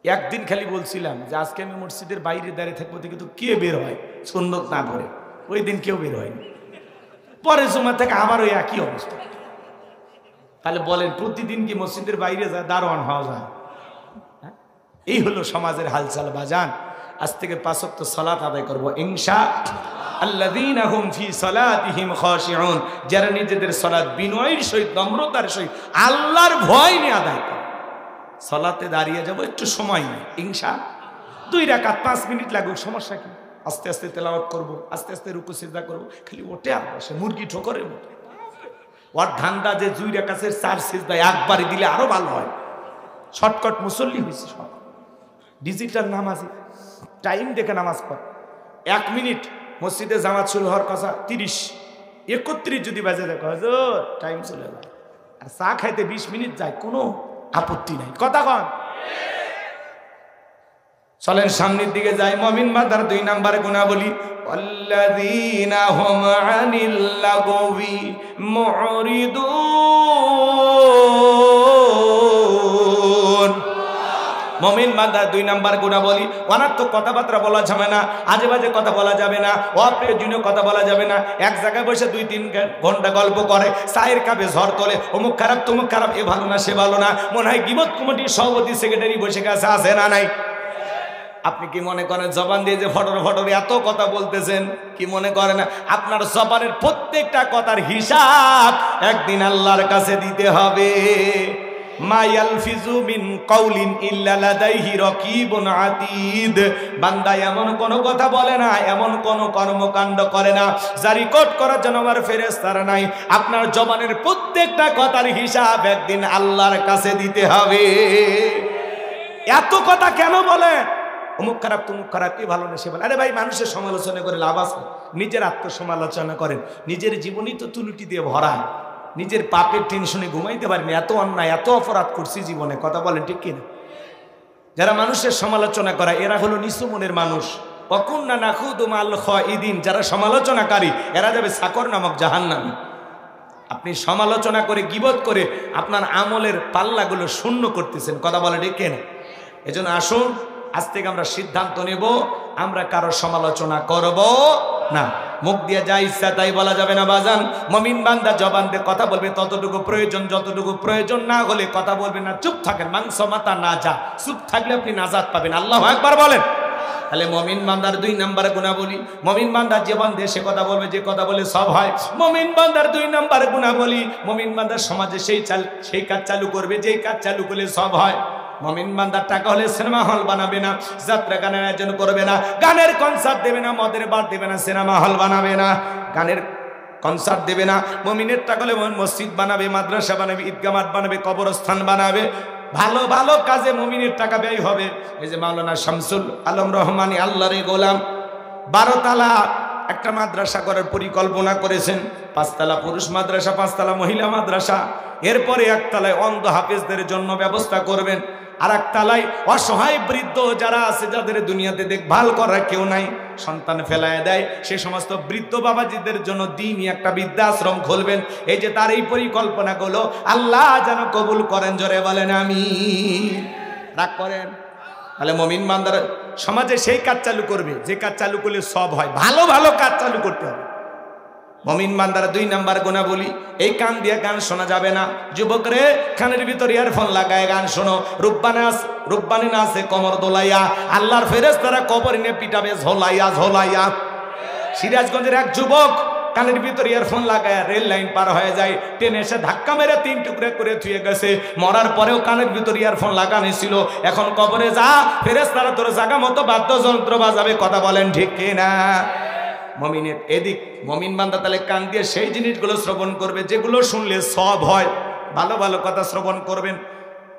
একদিন খালি বলছিলাম যে আজকে আমি মসজিদের বাইরে দাঁড়িয়ে থাকবো, কিন্তু কে বের হয় সুন্নত না করে? ওই দিন কেউ বের হয়নি। পরে জুমা থেকে আবার ওই একই অবস্থা। তাহলে বলেন প্রতিদিন কি মসজিদের বাইরে যায় দারোয়ান হওয়া যায়? এই হলো সমাজের হালচাল বাজান। আজ থেকে 5 ওয়াক্ত সালাত আদায় করবো ইনশাআল্লাহ। আল্লাযীনা হুম ফি সালাতিহিম খাশিউন, যারা নিজেদের সালাত বিনয়ের সহিত নম্রতার সহিত আল্লাহর ভয় নিয়ে আদায় করে। সালাতে দাঁড়িয়ে যাব, একটু সময় নেই ইনশাআল্লাহ, 2 রাকাত 5 মিনিট লাগুক, সমস্যা কি? আস্তে আস্তে তেলাওয়াত করব, আস্তে আস্তে রুকু সিজদা করব, খালি ওঠে আর বসে মুরগি ঠোকরের মতো। ওর ধান্দা যে 2 রাকাতের 4 সিজদা একবারে দিলে আরো ভালো হয়। শর্টকাট মুসল্লি হয়েছে সব, ডিজিটাল নামাজি, টাইম দেখে নামাজ পড়। 1 মিনিট মসজিদে জামাত শুরু হওয়ার কথা 30-31 যদি বাজে, দেখো হুজুর টাইম চলে যায়। আর চা খাইতে 20 মিনিট যায়, কোনো আপত্তি নাই। কথা কন। চলেন সামনের দিকে যাই। মুমিন বান্দার 2 নাম্বার গুণাবলী, আল্লাযীনা হুম আনিল লাগবি মুরিদুন। মুমিন বান্দার 2 নাম্বার গুণাবলী, অনার্থক কথাবার্তা বলা যাবে না, আজে বাজে কথা বলা যাবে না, অপ্রয়োজনীয় কথা বলা যাবে না। এক জায়গায় বসে 2-3 ঘন্টা গল্প করে, চায়ের কাপে ঝড় তোলে, অমুক খারাপ তমুক খারাপ, এ ভালো না সে ভালো না। মনে হয় গীবত কমিটির সভাপতি সেক্রেটারি বসে গেছে, আছে না নাই? আপনি কি মনে করেন জবান দিয়ে যে ফটর ফটর এত কথা বলতেছেন? কি মনে করেন আপনার জবানের প্রত্যেকটা কথার হিসাব একদিন আল্লাহর কাছে দিতে হবে? মা ইয়ালফিজু মিন কাউলিন ইল্লা লাদাইহি রাকিবুন আতীদ। বান্দা এমন কোন কথা বলে না, এমন কোন কর্মকাণ্ড করে না যা রেকর্ড করার জন্য আমার ফেরেশতারা নাই। আপনার জবানের প্রত্যেকটা কথার হিসাব একদিন আল্লাহর কাছে দিতে হবে। এত কথা কেন বলে? অমুক খারাপ তমুক খারাপ, কি ভালো না সে ভালো। আরে ভাই, মানুষের সমালোচনা করে লাভ আছে? নিজের আত্মসমালোচনা করেন। নিজের জীবনই তো তুলুটি দিয়ে ভরা, নিজের পাপের টেনশনে ঘুমাইতে পারিনি, এত অন্যায় এত অপরাধ করছি জীবনে। কথা বলেন ঠিক কিনা? যারা মানুষের সমালোচনা করে এরা হলো নিচু মনের মানুষ। ওয়াকুন্না নাখুদু মাল খাইদিন, যারা সমালোচনাকারী এরা যাবে সাকর নামক জাহান্নামে। আপনি সমালোচনা করে গীবত করে আপনার আমলের পাল্লাগুলো শূন্য করতেছেন। কথা বলেন ঠিক কিনা? এজন্য আসুন আজ থেকে আমরা সিদ্ধান্ত নেব, আমরা কারো সমালোচনা করব না। মুখ দিয়ে যা ইচ্ছা তাই বলা যাবে না বাজান। মুমিন বান্দা জবান দিয়ে কথা বলবে ততটুকু প্রয়োজন, যতটুকু প্রয়োজন না হলে কথা বলবে না, চুপ থাকেন। মাংস মাতা না যা, চুপ থাকলে আপনি নাজাত পাবেন। আল্লাহু আকবার বলেন। তাহলে মুমিন বান্দার 2 নাম্বার গুণাবলী, মুমিন বান্দার জীবন দিয়ে সে কথা বলবে যে কথা বলে সব হয়। মুমিন বান্দার 2 নাম্বার গুণাবলী, মুমিন বান্দার সমাজে সেই কাজ চালু করবে যেই কাজ চালু করলে সব হয়। মুমিন বান্দার টাকা হলে সিনেমা হল বানাবে না, যাত্রা গানের আয়োজন করবে না, গানের কনসার্ট দেবে না, মদের বার দেবে না, সিনেমা হল বানাবে না, গানের কনসার্ট দেবে না। মুমিনের টাকা হলে মসজিদ বানাবে, মাদ্রাসা বানাবে, ঈদগাহ মাঠ বানাবে, কবরস্থান বানাবে। ভালো ভালো কাজে মুমিনের টাকা ব্যয় হবে। এই যে মাওলানা শামসুল আলম রহমানী আল্লাহর গোলাম 12 তলা একটা মাদ্রাসা করার পরিকল্পনা করেছেন। 5 তলা পুরুষ মাদ্রাসা, 5 তলা মহিলা মাদ্রাসা। এরপরে 1 তলায় অন্ধ হাফেজদের জন্য ব্যবস্থা করবেন, আর 1 তলায় অসহায় বৃদ্ধ যারা আছে, যাদের দুনিয়াতে দেখভাল করার কেউ নাই, সন্তান ফেলায় দেয়, সে সমস্ত বৃদ্ধ বাবাজিদের জন্য দ্বীনি একটা বৃদ্ধাশ্রম খুলবেন। এই যে তার এই পরিকল্পনাগুলো আল্লাহ যেন কবুল করেন, জোরে বলেন আমিন। রাগ করেন। তাহলে মুমিন বান্দার সমাজে সেই কাজ চালু করবে যে কাজ চালু করলে সব হয়। ভালো ভালো কাজ চালু করতে হবে। মুমিন বান্দার 2 নাম্বার গুণাবলী, এই কান দিয়ে গান শোনা যাবে না। যুবক রে, কানের ভিতর ইয়ারফোন লাগায় গান শোনো। রুব্বানি না আছে কমর দোলাইয়া, আল্লাহর ফেরেশতারা কবর নিয়ে পিটাবে ঝোলাইয়া ঝোলাইয়া। সিরাজগঞ্জের এক যুবক কানের ভিতর ইয়ারফোন লাগায় রেল লাইন পার হয়ে যায়, ট্রেনে এসে ধাক্কা মেরে 3 টুকরা করে থুয়ে গেছে। মরার পরেও কানের ভিতর ইয়ারফোন লাগানো ছিল। এখন কবরে যা, ফেরেশতারা তোর জায়গা মতো বাদ্যযন্ত্র বাজাবে। কথা বলেন ঠিক কিনা? মুমিনের এদিক, মুমিন বান্দা তাহলে কান দিয়ে সেই জিনিসগুলো শ্রবণ করবে যেগুলো শুনলে সব হয়। ভালো ভালো কথা শ্রবণ করবেন।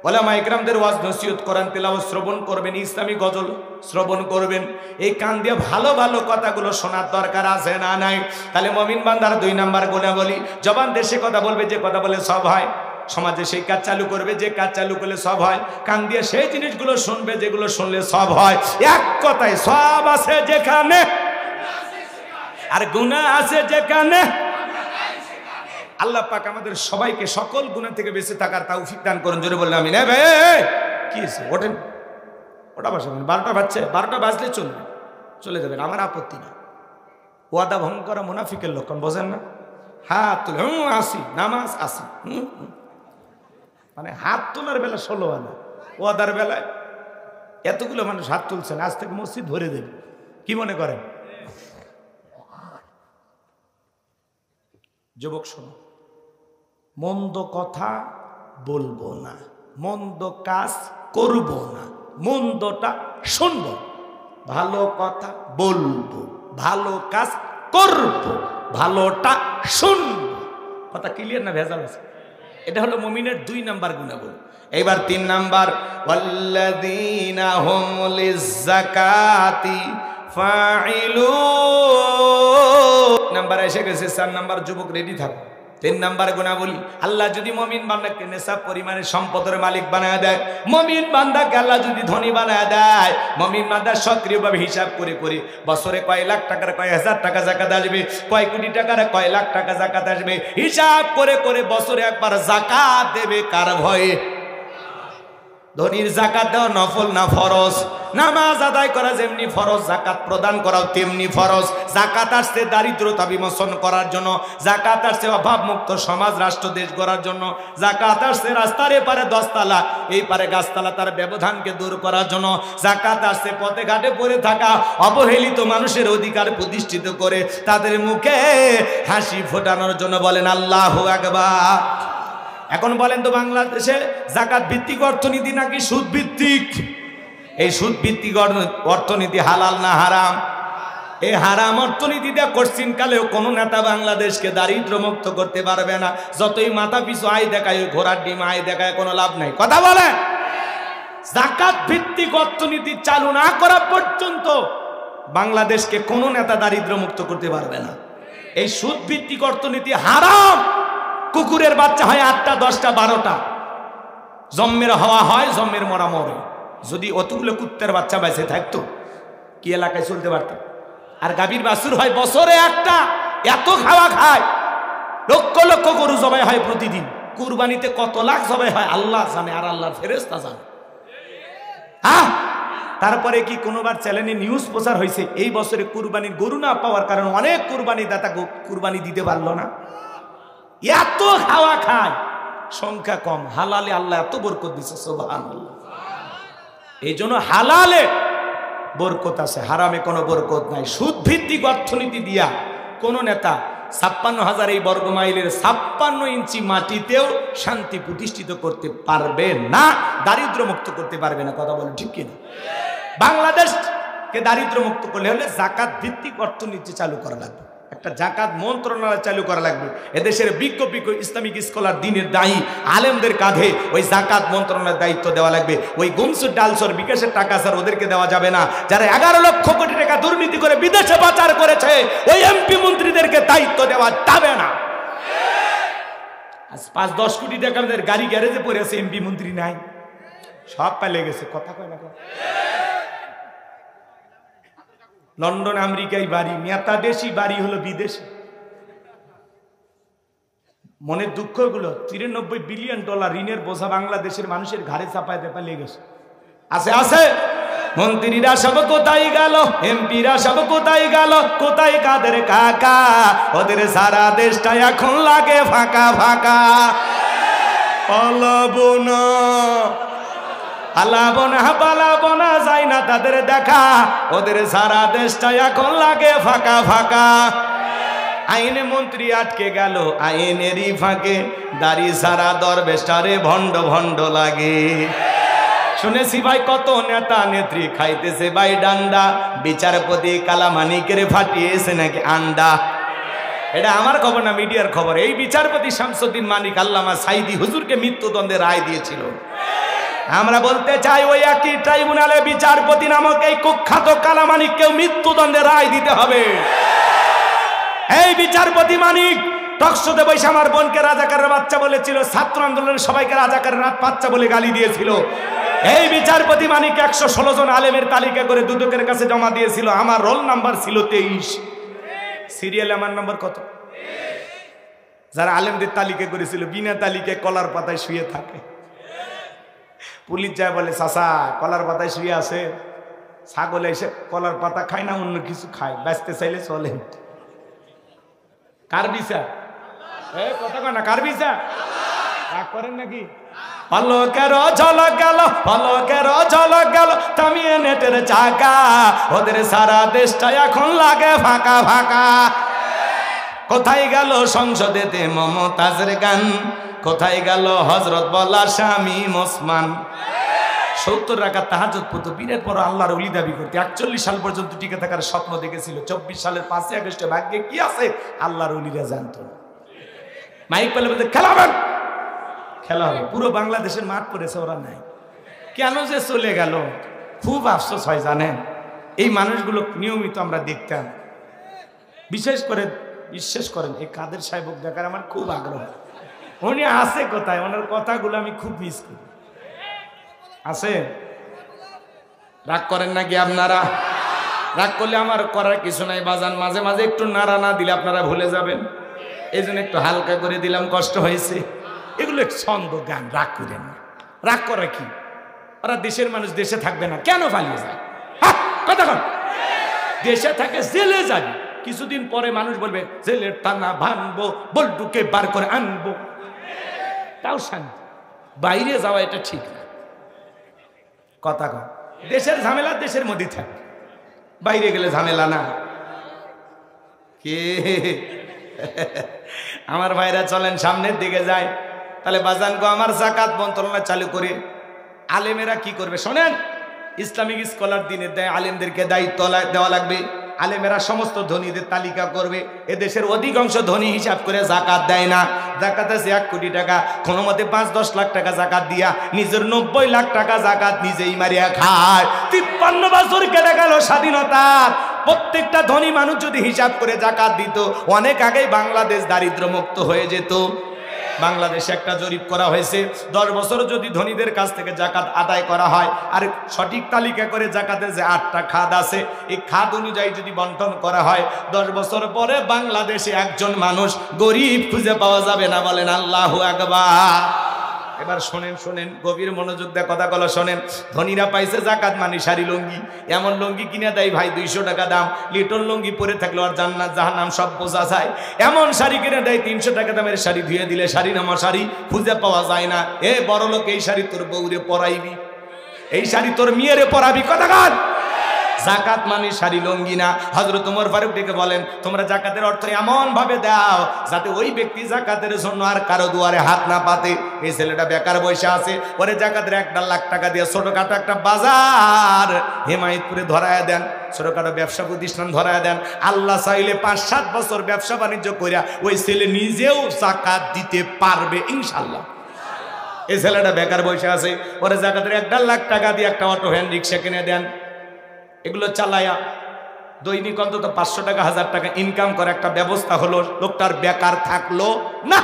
ওলামা ইকরামদের ওয়াজ নসিহত কোরআন তেলাওয়াত শ্রবণ করবেন, ইসলামী গজল শ্রবণ করবেন। এই কান দিয়ে ভালো ভালো কথাগুলো শোনার দরকার আছে না নাই? তাহলে মুমিন বান্দার 2 নাম্বার গুণাবলী, জবান দেশে কথা বলবে, যে কথা বলে সব হয়। সমাজে সেই কাজ চালু করবে যে কাজ চালু করলে সব হয়। কান দিয়ে সেই জিনিসগুলো শুনবে যেগুলো শুনলে সব হয়। এক কথায় সব আছে যেখানে আর গুনাহ আছে যেখানে। আল্লাহ পাক আমাদের সবাইকে সকল গুনাহ থেকে বেঁচে থাকার তৌফিক দান করুন। জোরে বললাম আমিন। ভাই কি আছে, ওঠেন, ওটা বসেন। 12টা বাজছে, 12টা বাজলে চলবে, চলে যাবেন, আমার আপত্তি না। ওয়াদা ভঙ্গ করা মুনাফিকের লক্ষণ, বোঝেন না? হাত তুলে আসি, নামাজ আসি, মানে হাত তোলার বেলা 16 আনা, ওয়াদার বেলায় এতগুলো মানুষ হাত তুলছেন, আজ থেকে মসজিদ ভরে দেবে। কি মনে করেন? যুবক শোনো, মন্দ কথা বলবো না, মন্দ কাজ করব না, মন্দটা শুনবো, ভালো কথা বলবো, ভালো কাজ করব, ভালোটা শুনবো। কথা ক্লিয়ার না ভেজাল আছে? এটা হলো মুমিনের 2 নাম্বার গুণাগুণ। এবার 3 নাম্বার, ওয়াল্লাযীনা হুম লিয-যাকাতি ফাইলুন। নাম্বার এসে গেছে। 4 নাম্বার, যুবক রেডি থাকো। 3 নাম্বার গুণাবলী, আল্লাহ যদি মুমিন বান্দাকে নেশাব পরিমাণের সম্পদের মালিক বানায় দেয়, মুমিন বান্দাকে আল্লাহ যদি ধনী বানায় দেয়, মুমিন বান্দা সক্রিয়ভাবে হিসাব করে করে বছরে কয় লাখ টাকার কয় হাজার টাকা যাকাত আসবে, কয় কোটি টাকার কয় লাখ টাকা যাকাত আসবে, হিসাব করে করে বছরে একবার যাকাত দেবে। কার ভয়ে? ধনীর যাকাত দেওয়া নফল না ফরজ? নামাজ আদায় করা যেমনি ফরজ, যাকাত প্রদান করাও তেমনি ফরজ। যাকাত আসছে দারিদ্রতা বিমোচন করার জন্য, যাকাত আসছে অভাবমুক্ত সমাজ রাষ্ট্র দেশ গড়ার জন্য, যাকাত আসছে রাস্তার এপারে 10 তালা এই পারে গাছতলা তার ব্যবধানকে দূর করার জন্য, যাকাত আসছে পথে ঘাটে পড়ে থাকা অবহেলিত মানুষের অধিকার প্রতিষ্ঠিত করে তাদের মুখে হাসি ফোটানোর জন্য। বলেন আল্লাহু আকবার। এখন বলেন তো, বাংলাদেশে যাকাত ভিত্তিক অর্থনীতি নাকি সুদ ভিত্তিক? এই সুদ ভিত্তিক অর্থনীতি হালাল না হারাম? এই হারাম অর্থনীতিতে কোশ্চিন কালেও কোনো নেতা বাংলাদেশকে দারিদ্র মুক্ত করতে পারবে না। যতই মাথা পিছু আয় দেখায়, ওই ঘোড়ার ডিম আয় দেখায়, কোনো লাভ নাই। কথা বলেন। যাকাত ভিত্তিক অর্থনীতি চালু না করা পর্যন্ত বাংলাদেশকে কোনো নেতা দারিদ্র মুক্ত করতে পারবে না। এই সুদ ভিত্তিক অর্থনীতি হারাম। কুকুরের বাচ্চা হয় 8টা 10টা 12টা, জন্মের হওয়া হয়, জন্মের মরা মরে। যদি অতগুলো কুত্তের বাচ্চা বেঁচে থাকতো, কি এলাকায় চলতে পারত? আর গাভীর বাছুর হয় বছরে 1টা, এত খাওয়া খায়। লক্ষ লক্ষ গরু জবাই হয় প্রতিদিন। কুরবানিতে কত লাখ জবাই হয় আল্লাহ জানে, আর আল্লাহর ফেরেশতা জানে। তারপরে কি কোনোবার চ্যানেলে নিউজ প্রচার হয়েছে এই বছরে কুরবানির গরু না পাওয়ার কারণে অনেক কুরবানি দাতা কুরবানি দিতে পারলো না? এত খাওয়া খায়, সংখ্যা কম। হালালে আল্লাহ এত বরকত দিচ্ছে, সুবহানাল্লাহ। এই জন্য হালালে বরকত আছে, হারামে কোনো বরকত নাই। সুদ ভিত্তিক অর্থনীতি দিয়া কোন নেতা 56,000 এই বর্গ মাইলের 56 ইঞ্চি মাটিতেও শান্তি প্রতিষ্ঠিত করতে পারবে না, দারিদ্র মুক্ত করতে পারবে না। কথা বলেন ঠিক কিনা? বাংলাদেশকে দারিদ্র মুক্ত করলে হলে যাকাত ভিত্তিক অর্থনীতি চালু করা লাগবে, একটা যাকাত মন্ত্রণালয় চালু করা লাগবে। এদেশের বিজ্ঞ বিজ্ঞ ইসলামিক স্কলার, দিনের দায়ী আলেমদের কাঁধে ওই যাকাত মন্ত্রণালয়ের দায়িত্ব দেওয়া লাগবে। ওই গুমসুর ডালসর বিকাশের টাকা স্যার ওদেরকে দেওয়া যাবে না। যারা 11 লক্ষ কোটি টাকা দুর্নীতি করে বিদেশে পাচার করেছে, ওই এমপি মন্ত্রীদেরকে দায়িত্ব দেওয়া যাবে না। আজ 5-10 কোটি টাকা আমাদের গাড়ি গ্যারেজে পড়ে আছে, এমপি মন্ত্রী নাই, সব পালিয়ে গেছে। কথা কয় না? লন্ডন আমেরিকায় বাড়ি, নেতা দেশি, বাড়ি হলো বিদেশে। মনের দুঃখগুলো, 93 বিলিয়ন ডলার ঋণের বোঝা বাংলাদেশের মানুষের ঘাড়ে চাপায় দিয়ে পালিয়ে গেছে। আছে আছে মন্ত্রীরা সব কোথায় গেল, এমপিরা সব কোথায় গেল, কোথায় কাদের কাকা? ওদের সারা দেশটা এখন লাগে ফাঁকা ফাঁকা। পালাবো না, পালাবো না, পালাবো না, যাই না তাদের দেখা। ওদের সারা দেশটা এখন লাগে ফাঁকা ফাঁকা। আইনে মন্ত্রী আটকে গেল আইনেরই ফাঁকে, দাড়ি সারা দরবেশটারে ভণ্ড ভণ্ড লাগে। শুনেছি ভাই কত নেতা নেত্রী খাইতেছে ভাই ডান্ডা, বিচারপতি কালামানিকের ফাটিয়েছে নাকি আন্ডা। এটা আমার খবর না, মিডিয়ার খবর। এই বিচারপতি শামসুদ্দিন মানিক আল্লামা সাইদি হুজুরকে মৃত্যুদণ্ডের রায় দিয়েছিল। আমরা বলতে চাই ওই একই ট্রাইব্যুনালে বিচারপতি নামক এই কুখ্যাত কালামানিককেও মৃত্যুদণ্ডের রায় দিতে হবে। এই বিচারপতি মানিক টকশোতে বসে আমার বোনকে রাজাকারের বাচ্চা বলেছিল, ছাত্র আন্দোলনের সবাইকে রাজাকারের বাচ্চা বলে গালি দিয়েছিল। এই বিচারপতি মানিক 116 জন আলেমের তালিকা করে দুদকের কাছে জমা দিয়েছিল। আমার রোল নাম্বার ছিল 23, সিরিয়ালে আমার নাম্বার কত? যারা আলেমদের তালিকা করেছিল বিনা তালিকায় কলার পাতায় শুয়ে থাকে। পুলিশ যায় বলে, চাচা কলার পাতায় শুয়ে আছে। ছাগল এসে কলার পাতা খায় না, অন্য কিছু খায়, ব্যস্ত চাইলে চলে। কার বিচার? কথা কয় না, কার বিচার? রাগ করেন নাকি? পলকের ঝলক গেল, পলকের ঝলক গেল থামিয়ে নেটের চাকা, ওদের সারা দেশটা এখন লাগে ফাঁকা ফাঁকা। কোথায় গেল সংসদেতে মমতাজের গান, কোথায় গেল হযরত বলা স্বামী ওসমান। 70 রাকাত তাহাজ্জুদ পড়তো, বিয়ের পর আল্লাহর ওলি দাবি করতে 41 সাল পর্যন্ত টিকে থাকার স্বপ্ন দেখেছিল। 24 সালের 5 আগস্টে ভাগ্যে কি আছে আল্লাহর ওলিরা জানতো। মাইক পেলে বলতে খেলাবেন, খেলা হবে। পুরো বাংলাদেশের মাঠ পড়েছে, ওরা নাই। কেন যে চলে গেল খুব আফসোস হয় জানেন। এই মানুষগুলো নিয়মিত আমরা দেখতাম। বিশেষ করে বিশ্বাস করেন এই কাদের সাহেব দেখার আমার খুব আগ্রহ। উনি আছে কোথায়? ওনার কথাগুলো আমি খুব মিস করি। আছে? রাগ করেন নাকি আপনারা? রাগ করলে আমার করার কিছু নাই বাজান। মাঝে মাঝে একটু নাড়া না দিলে আপনারা ভুলে যাবেন, এই জন্য একটু হালকা করে দিলাম, কষ্ট হয়েছে। এগুলো ছন্দ গান, রাগ করেন না। রাগ করা কি? ওরা দেশের মানুষ, দেশে থাকবে না কেন পালিয়ে যায়? কথা কন, দেশে থাকে জেলে যাবে, কিছুদিন পরে মানুষ বলবে জেলের টানা ভাঙবো, বল্টুকে বার করে আনবো, তাও শান্তি। বাইরে যাওয়া এটা ঠিক না। কথা কন, দেশের ঝামেলা দেশের মধ্যে থাকে, বাইরে গেলে ঝামেলা না। কে আমার ভাইরা চলেন সামনের দিকে যায়। তাহলে বাজান গো, আমার যাকাত মন্ত্রণালয় চালু করে আলেমেরা কি করবে শোনেন। ইসলামিক স্কলার দিনের দেয় আলেমদেরকে দায়িত্ব দেওয়া লাগবে। আলেমেরা সমস্ত ধনীদের তালিকা করবে। এদেশের অধিকাংশ ধনী হিসাব করে জাকাত দেয় না। জাকাত আছে 1 কোটি টাকা, কোনো মতে 5-10 লাখ টাকা জাকাত দিয়া নিজের 90 লাখ টাকা জাকাত নিজেই মারিয়া খায়। 53 বছর কেটে গেল স্বাধীনতার। প্রত্যেকটা ধনী মানুষ যদি হিসাব করে জাকাত দিত, অনেক আগেই বাংলাদেশ দারিদ্র মুক্ত হয়ে যেত। বাংলাদেশে একটা জরিপ করা হয়েছে, 10 বছর যদি ধনীদের কাছ থেকে জাকাত আদায় করা হয় আর সঠিক তালিকা করে জাকাতের যে 8টা খাত আছে, এই খাত অনুযায়ী যদি বন্টন করা হয়, 10 বছর পরে বাংলাদেশে একজন মানুষ গরিব খুঁজে পাওয়া যাবে না। বলেন আল্লাহু আকবার। এবার শোনেন শোনেন, গভীর মনোযোগ দিয়ে কথাগুলো শোনেন। ধনীরা পাইছে জাকাত মানে শাড়ি লুঙ্গি। এমন লুঙ্গি কিনে দেয় ভাই 200 টাকা দাম, লিটন লুঙ্গি পরে থাকলে আর জান্নাত জাহান্নাম সব বোঝা যায়। এমন শাড়ি কিনে দেয় 300 টাকা দামের শাড়ি, ধুয়ে দিলে শাড়ি নামা শাড়ি খুঁজে পাওয়া যায় না। এ বড় লোক, এই শাড়ি তোর বউরে পরাইবি, এই শাড়ি তোর মেয়েরে পরাবি। কথা কার? জাকাত মানে শাড়ি লুঙ্গি না। হযরত ওমর ফারুক ডেকে বলেন, তোমরা জাকাতের অর্থ এমন ভাবে দাও যাতে ওই ব্যক্তি জাকাতের জন্য আর কারো দুয়ারে হাত না পাতে। এই ছেলেটা বেকার বসে আছে, ওরে জাকাতের 1 লাখ টাকা দিয়ে ছোটখাটো একটা বাজার হেমায়তপুরে ধরায় দেন, ছোটখাটো ব্যবসা প্রতিষ্ঠান ধরায় দেন। আল্লাহ চাইলে 5-7 বছর ব্যবসা বাণিজ্য কইরা ওই ছেলে নিজেও জাকাত দিতে পারবে ইনশাআল্লাহ। এই ছেলেটা বেকার বসে আছে, ওরে জাকাতের 1 লাখ টাকা দিয়ে একটা অটো ভ্যান রিক্সা কিনে দেন। এগুলো চালায়া দৈনিক অন্তত 500 টাকা 1000 টাকা ইনকাম করে একটা ব্যবস্থা হলো। লোকটার বেকার থাকলো না।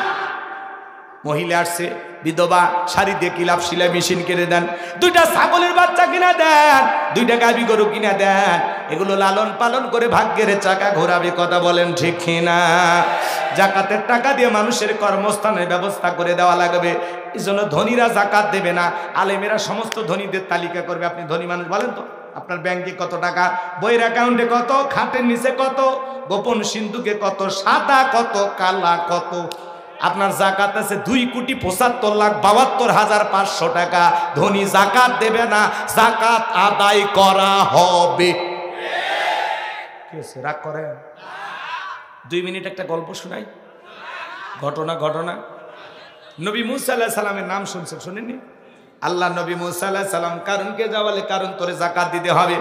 মহিলা আসছে বিধবা, শাড়ি দিয়ে কিলাপ সেলাই মেশিন কিনে দেন, 2টা ছাগলের বাচ্চা কিনে দেন, 2টা গাভী গরু কিনে দেন। এগুলো লালন পালন করে ভাগ্যের চাকা ঘোরাবে। কথা বলেন ঠিক কিনা? জাকাতের টাকা দিয়ে মানুষের কর্মস্থানের ব্যবস্থা করে দেওয়া লাগবে। এই জন্য ধনীরা জাকাত দেবে না, আলেমেরা সমস্ত ধনীদের তালিকা করবে। আপনি ধনী মানুষ বলেন তো, আপনার ব্যাংকে কত টাকা, বইয়ের অ্যাকাউন্টে কত, খাটের নিচে কত, গোপন সিন্ধুকে কত, সাদা কত, কালা কত। আপনার জাকাত আছে 2,75,72,500 টাকা। ধনী জাকাত দেবে না, জাকাত আদায় করা হবে। রাগ করে 2 মিনিট একটা গল্প শোনাই। ঘটনা নবী মুসা আলাইহিস সালামের নাম শুনছেন? শুনেননি? আল্লাহ নবী মুসা আলাইহিস সালাম কারণকে যা বলে, কারণ তোরে জাকাত দিতে হবে।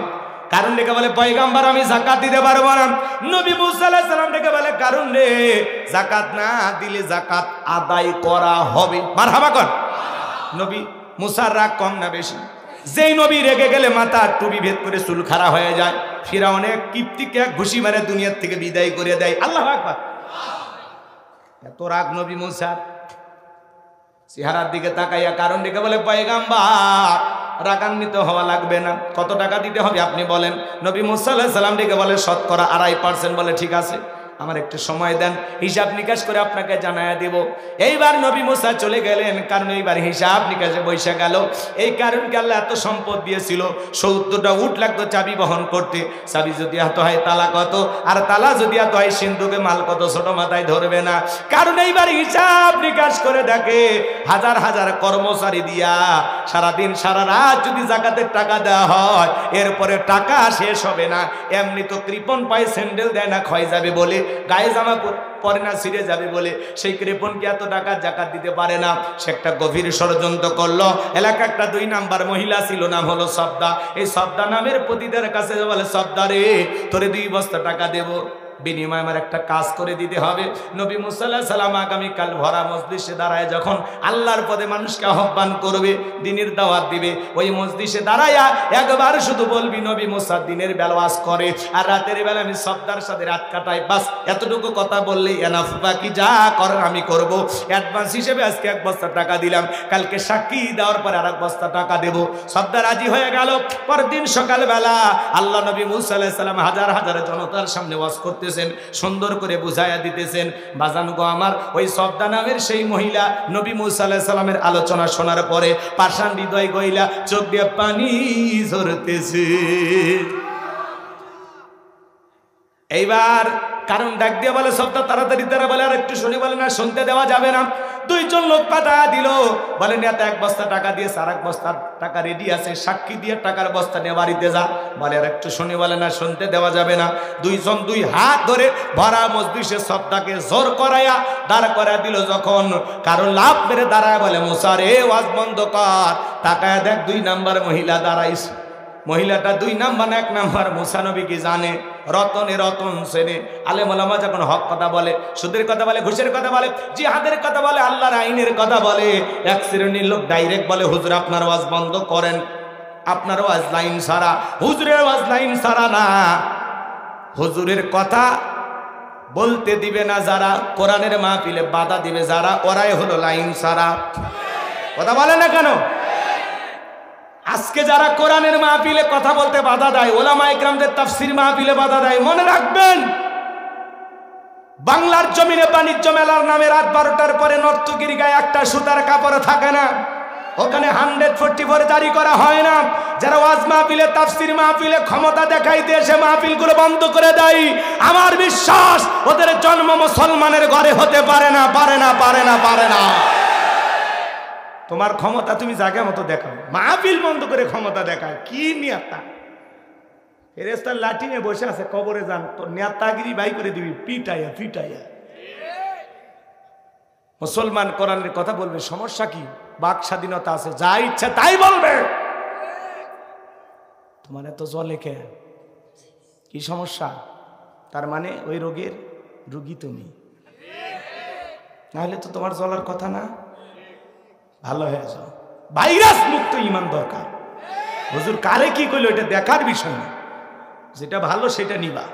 কারণ ডেকে বলে, পয়গম্বর আমি জাকাত দিতে পারবো না। নবী মুসা আলাইহিস সালাম ডেকে বলে, কারণ রে জাকাত না দিলে জাকাত আদায় করা হবে। মারহাবা কর। নবী মুসার রাগ কম না বেশি? যেই নবী রেগে গেলে মাথা টুপি ভেদ করে চুল খাড়া হয়ে যায়, ফিরাউন এক কিপ্তিকে এক ঘুষি মারে দুনিয়ার থেকে বিদায় করে দেয়। আল্লাহু আকবার। এত রাগ নবী মুসার। চেহারার দিকে তাকাইয়া কারণ দিকে বলে, পয়গাম্বার রাগান্বিত হওয়া লাগবে না, কত টাকা দিতে হবে আপনি বলেন। নবী মুসা আলাইহিস সালাম দিকে বলে, শতকরা 2.5%। বলে ঠিক আছে, আমার একটু সময় দেন, হিসাব নিকাশ করে আপনাকে জানায়া দেব। এইবার নবী মুসা চলে গেলেন, কারণ এইবার হিসাব নিকাশে বৈশা গেল। এই কারণকে আল্লাহ এত সম্পদ দিয়েছিল, 70টা উট লাগতো চাবি বহন করতে। চাবি যদি হাত হয় তালা কত, আর তালা যদি হাত হয় সিন্ধুকে মাল কত, ছোট মাথায় ধরবে না। কারণ এইবার হিসাব নিকাশ করে দেখে হাজার হাজার কর্মচারী দিয়া সারাদিন সারা রাত যদি জাকাতের টাকা দেওয়া হয়, এরপরে টাকা শেষ হবে না। এমনি তো কৃপণ পায়ে স্যান্ডেল দেয় না, ক্ষয় যাবে বলে, গায়ে জামা পরে না ছিঁড়ে যাবে বলে, সেই কৃপণকে এত টাকা জাকাত দিতে পারে না। সে একটা গভীর ষড়যন্ত্র করলো। এলাকা একটা 2 নাম্বার মহিলা ছিল, নাম হলো সবদা। এই সবদা নামের পতিদের কাছে বলে, সবদা রে, তোরে 2 বস্তা টাকা দেবো, বিনিময়ে আমার একটা কাজ করে দিতে হবে। নবী মুসা আলাইহিস সালাম আগামীকাল ভরা মজলিসে দাঁড়ায় যখন আল্লাহর পদে মানুষকে আহ্বান করবে, দ্বীনের দাওয়াত দিবে, ওই মজলিসে দাঁড়ায়া একবার শুধু বলবি, নবী মুসা দিনের বেলা ওয়াজ করে আর রাতের বেলা আমি সবদার সাথে রাত কাটাই, বাস এতটুকু কথা বললেই এনাফ, বাকি যা করার আমি করব। অ্যাডভান্স হিসেবে আজকে 1 বস্তা টাকা দিলাম, কালকে সাক্ষী দেওয়ার পরে আর 1 বস্তা টাকা দেব। সবদা রাজি হয়ে গেল। পরদিন সকালবেলা আল্লাহ নবী মুসা আলাইহিস সালাম হাজার হাজার জনতার সামনে ওয়াজ করতে সুন্দর করে বুঝাইয়া দিতেছেন। বাজান গো আমার, ওই সবদা নামের সেই মহিলা নবী মুসা আলাইহিস সালামের আলোচনা শোনার পরে পাষাণ হৃদয় গইলা চোখ দিয়ে পানি ঝরতেছে। এইবার কারণ ডাক দিয়ে বলে, সবদা তাড়াতাড়ি তারা বলে, আর একটু শুনি, বলে না শুনতে দেওয়া যাবে না। 2 জন লোক পাঠা দিল, বলে নেতা 1 বস্তা টাকা দিয়েছে, আর 1 বস্তা টাকা রেডি আছে, সাক্ষী দিয়ে টাকার বস্তা নিয়ে বাড়িতে যা। বলে আর একটু শুনি, বলে না শুনতে দেওয়া যাবে না। 2 জন 2 হাত ধরে ভরা মজলিসে সবদাকে জোর করাইয়া দাঁড় করা দিল। যখন কারণ লাভ মেরে দাঁড়ায় বলে, মুসা রে ওয়াজ বন্ধ কর, তাকায় দেখ 2 নাম্বার মহিলা দাঁড়াইছে। মহিলাটা 2 নাম্বার না 1 নাম্বার? মুসা নবী কি জানে? রতনে রতন শ্রেণী আলেম ওলামা যখন হক কথা বলে, সুদের কথা বলে, ঘুষের কথা বলে, জিহাদের কথা বলে, আল্লাহর আইনের কথা বলে, এক শ্রেণীর লোক ডাইরেক্ট বলে, হুজুর আপনার ওয়াজ বন্ধ করেন, আপনার ওয়াজ লাইন সারা। হুজুরের ওয়াজ লাইন সারা না, হুজুরের কথা বলতে দিবে না যারা, কোরআনের মাহফিলে বাধা দিবে যারা, ওরাই হলো লাইন সারা। কথা বলে না কেন? আজকে যারা কোরআনের মাহফিলে কথা বলতে বাধা দেয়, ওলামা ইকরামদের তাফসীর মাহফিলে বাধা দেয়, মনে রাখবেন বাংলার জমিনে বাণিজ্য মেলার নামে রাত 12টার পরে নর্তকীর গায়ে একটা সুতার কাপড় থাকে না, ওখানে 144 জারি করা হয় না। যারা ওয়াজ মাহফিলে তাফসীর মাহফিলে ক্ষমতা দেখাইতে এসে মাহফিলগুলো বন্ধ করে দেয়, আমার বিশ্বাস ওদের জন্ম মুসলমানের ঘরে হতে পারে না, পারে না, পারে না, পারে না। তোমার ক্ষমতা তুমি জায়গা মতো দেখাও, মাহফিল বন্ধ করে ক্ষমতা দেখায় কি নিয়াতা? ফেরেশতার লাঠি নিয়ে বসে আছে, কবরে যান, তোর নেতাগিরি বাই করে দিবি পিটাইয়া পিটাইয়া। মুসলমান কোরআনের কথা বলবে, সমস্যা কি? বাক স্বাধীনতা আছে, যা ইচ্ছা তাই বলবে। তোমার এত জলে কে? কি সমস্যা? তার মানে ওই রোগের রোগী তুমি, নাহলে তো তোমার জ্বলার কথা না। ভালো হয়ে যাও, ভাইরাস মুক্ত ঈমান দরকার। হুজুর কারে কি কইলো এটা দেখার বিষয় না, যেটা ভালো সেটা নিবা,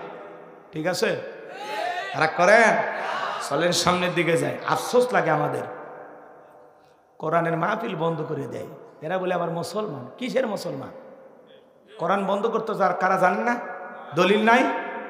ঠিক আছে? রাগ করেন, চলেন সামনের দিকে যায়। আফসোস লাগে আমাদের, কোরআনের মাহফিল বন্ধ করে দেয়। এরা বলে আবার মুসলমান। কিসের মুসলমান? কোরআন বন্ধ করতে যার কারা জানেন না? দলিল নাই।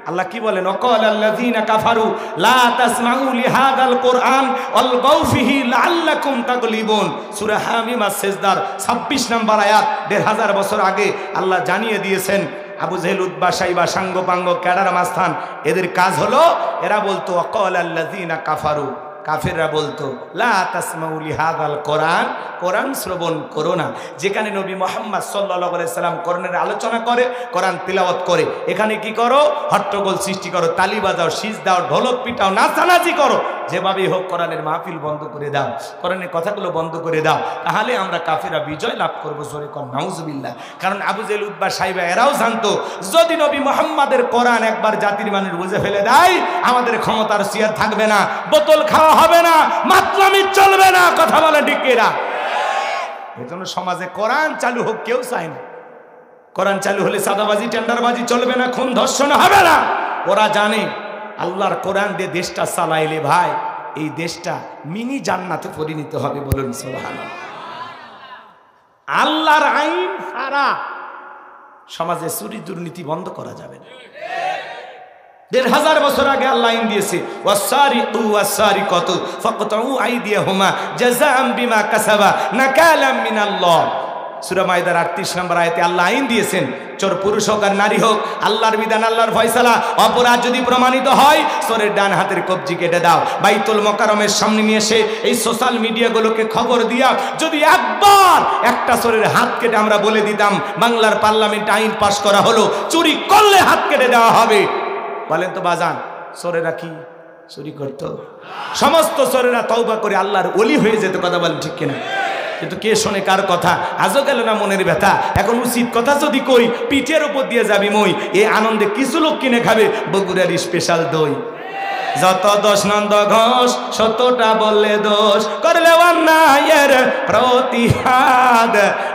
আল্লাহ কি বলেন? ওয়াকালাল্লাযীনা কাফারু লা তাসমাউ লিহাদাল কুরআন ওয়ালগাউ ফিহি লাআল্লাকুম তাগলিবুন। সূরা হামিম আস-সিজদার 26 নম্বর আয়াত। 1500 বছর আগে আল্লাহ জানিয়ে দিয়েছেন আবু জেহেল, উতবা, সাইবা, সাঙ্গপাঙ্গ, ক্যাডার, মাস্তান, এদের কাজ হলো এরা বলতো ওয়াকালাল্লাযীনা কাফারু, কাফেররা বলতো লা তাসমাউ লিহাদাল কোরআন, কোরআন শ্রবণ করো না। যেখানে নবী মুহাম্মদ সাল্লাল্লাহু আলাইহি সাল্লাম কোরআনের আলোচনা করে, কোরআন তিলাওয়াত করে, এখানে কি করো? হট্টগোল সৃষ্টি করো, তালি বাজাও, শীষ দাও, ঢোলক পিটাও, নাচানাচি করো, যেভাবেই হোক কোরআনের মাহফিল বন্ধ করে দাও, কোরআনের কথাগুলো বন্ধ করে দাও, তাহলে আমরা কাফেররা বিজয় লাভ করবো। জোরে কর নাউজুবিল্লাহ। কারণ আবু জেহেল, উতবা, সাইবা এরাও জানতো যদি নবী মুহাম্মাদের কোরআন একবার জাতির মানুষ বুঝে ফেলে দেয়, আমাদের ক্ষমতার চেয়ার থাকবে না, বোতল খাওয়া হবে না, মাতলামি চলবে না। কথা বলে ঠিক কিনা? এজন্য সমাজে কোরআন চালু হোক কেউ চায় না। কোরআন চালু হলে সাদাবাজি টেন্ডারবাজি চলবে না, খুন ধর্ষণ হবে না। ওরা জানে আল্লাহর কোরআন দিয়ে দেশটা চালাইলে ভাই এই দেশটা মিনি জান্নাতে পরিণত হবে। বলুন সুবহানাল্লাহ। আল্লাহর আইন ছাড়া সমাজে চুরি দুর্নীতি বন্ধ করা যাবে না। ১,৫০০ বছর আগে আল্লাহ আইন দিয়েছে, ওয়াসারিকু ওয়াসারিকাতু ফাকতাউ আইদিয়াহুমা জাযাআম বিমা কাসাবা নাকালাম মিনাল্লাহ। সূরা মাইদার ৩৮ নম্বর আয়াতে আল্লাহ আইন দিয়েছেন, চোর পুরুষ হোক আর নারী হোক, আল্লাহর বিধান, আল্লাহর ফয়সালা। অপরাধ যদি প্রমাণিত হয় চোরের ডান হাতের কবজি কেটে দাও। বাইতুল মোকাররমের সামনে নিয়ে এসে এই সোশ্যাল মিডিয়াগুলোকে খবর দিয়া যদি একবার একটা চোরের হাত কেটে আমরা বলে দিতাম, বাংলার পার্লামেন্টে আইন পাশ করা হলো চুরি করলে হাত কেটে দেওয়া হবে। বলেন তো বাজান, চোরেরা কি চুরি করত? সমস্ত চোরেরা তওবা করে আল্লাহর ওলি হয়ে যেত। কথা বলেন ঠিক কিনা? কিন্তু কে শোনে কার কথা? আজও গেল না মনের ব্যথা। এখন উচিত কথা যদি কই পিঠের উপর দিয়ে যাবি মই। এই আনন্দে কিছু লোক কিনে খাবে বগুড়ার স্পেশাল দই। যত দোষ নন্দ ঘোষ, সত্যটা বললে দোষ, করলে অন্যায়ের প্রতিহাদ,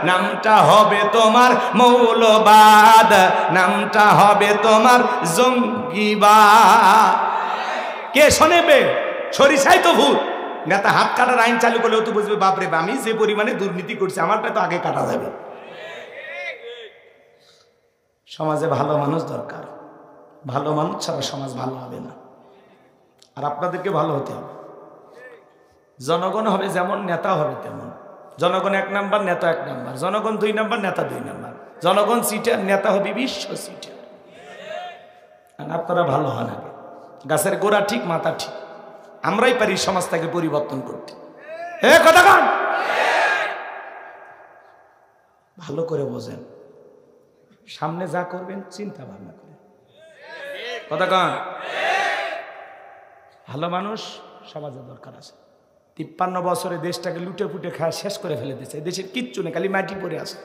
নামটা হবে তোমার মৌলবাদ, নামটা হবে তোমার জঙ্গিবাদ। কে শোনেবে? সরিষাই তো ভূত। নেতা হাত কাটার আইন চালু করলেও তো বুঝবে বাপরে আমি যে পরিমাণে দুর্নীতি করছি আমারটা তো আগে কাটা যাবে। সমাজে ভালো মানুষ দরকার। ভালো মানুষ ছাড়া সমাজ ভালো হবে না। আর আপনাদেরকে ভালো হতে হবে। জনগণ হবে যেমন, নেতা হবে তেমন। জনগণ ১ নাম্বার, নেতা ১ নাম্বার। জনগণ ২ নাম্বার, নেতা ২ নাম্বার। জনগণ সিটার, নেতা হবে বিশ্ব সিটার। আর আপনারা ভালো হন আগে। গাছের গোড়া ঠিক, মাথা ঠিক। আমরাই পারি সমাজটাকে পরিবর্তন করতে। কথা কান ভালো করে বোঝেন, সামনে যা করবেন চিন্তা ভাবনা করে কথা কান। ভালো মানুষ সমাজে দরকার আছে। ৫৩ বছরে দেশটাকে লুটে পুটে খায় শেষ করে ফেলে দিয়েছে। দেশের কিচ্ছু নেই, খালি মাটি পড়ে আছে।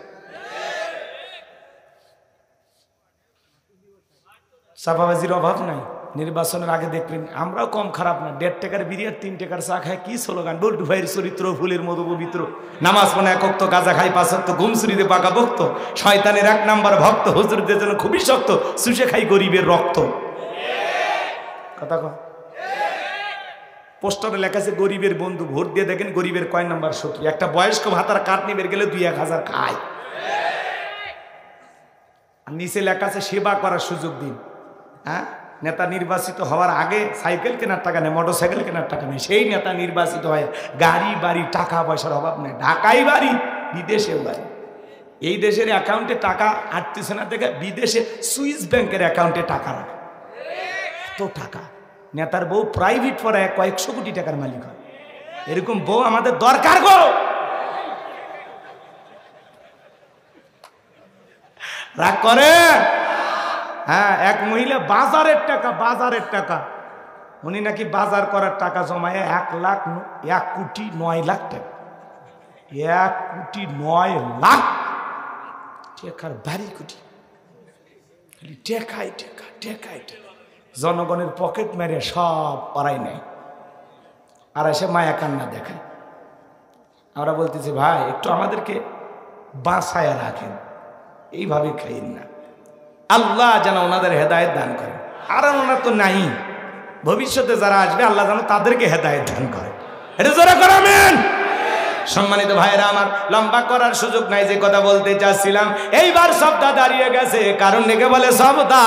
চাপাবাজির অভাব নাই। নির্বাচনের আগে দেখলেন আমরাও কম খারাপ না, ১.৫ টাকার বিরিয়ার ৩ টাকার চা খায়। কি স্লোগান! বল্টু ভাইয়ের চরিত্র ফুলের মতো পবিত্র, নামাজ পড়ে ১ ওয়াক্ত, গাঁজা খাই ৫ ওয়াক্ত, ঘুমসুরিতে পাকা ভক্ত, শয়তানের ১ নাম্বার ভক্ত, হুজুরদের জন্য খুবই শক্ত, চুষে খাই গরিবের রক্ত। কথা কয় পোস্টারে লেখা আছে গরিবের বন্ধু, ভোট দিয়ে দেখেন গরিবের কয় নাম্বার শত্রু। একটা বয়স্ক ভাতার কাঠ নিয়ে বের গেলে ২-১ হাজার খায়। আর নিচে লেখা আছে সেবা করার সুযোগ দিন। হ্যাঁ, নেতা নির্বাচিত হওয়ার আগে সাইকেল কেনার টাকা নেই, মোটর সাইকেল কেনার টাকা নেই। সেই নেতা নির্বাচিত হয়, গাড়ি বাড়ি টাকা পয়সার অভাব নেই, ঢাকাই বাড়ি, বিদেশেও বাড়ি। এই দেশের অ্যাকাউন্টে টাকা আটতেছে না দেখে বিদেশে সুইস ব্যাংকের অ্যাকাউন্টে টাকা রাখে। এত টাকা! নেতার বউ প্রাইভেট পড়ায় কয়েকশো কোটি টাকার মালিক হয়। এরকম বউ আমাদের দরকার গো। রাগ করে? হ্যাঁ, এক মহিলা বাজারের টাকা উনি নাকি বাজার করার টাকা জমায় ১,০৯,০০,০০০ টাকা। ১,০৯,০০,০০০ টাকার বাড়ি কুটি, খালি টেকাই টেকা টেকাই টেকা। জনগণের পকেট মেরে সব পড়াই নেয় আর এসে মায়া কান্না দেখায়। আমরা বলতেছি ভাই একটু আমাদেরকে বাঁচায় রাখেন, এইভাবে খাইন না। আল্লাহ যেন ওনাদের হেদায়েত দান করে। আর ওনার তো নাই, ভবিষ্যতে যারা আসবে আল্লাহ যেন তাদেরকে হেদায়েত দান করে। এটা জোরে করাবেন। সম্মানিত ভাইরা আমার, লম্বা করার সুযোগ নাই, যে কথা বলতে চাচ্ছিলাম এইবার সবটা দাঁড়িয়ে গেছে। কারণ ডেকে বলে সবদা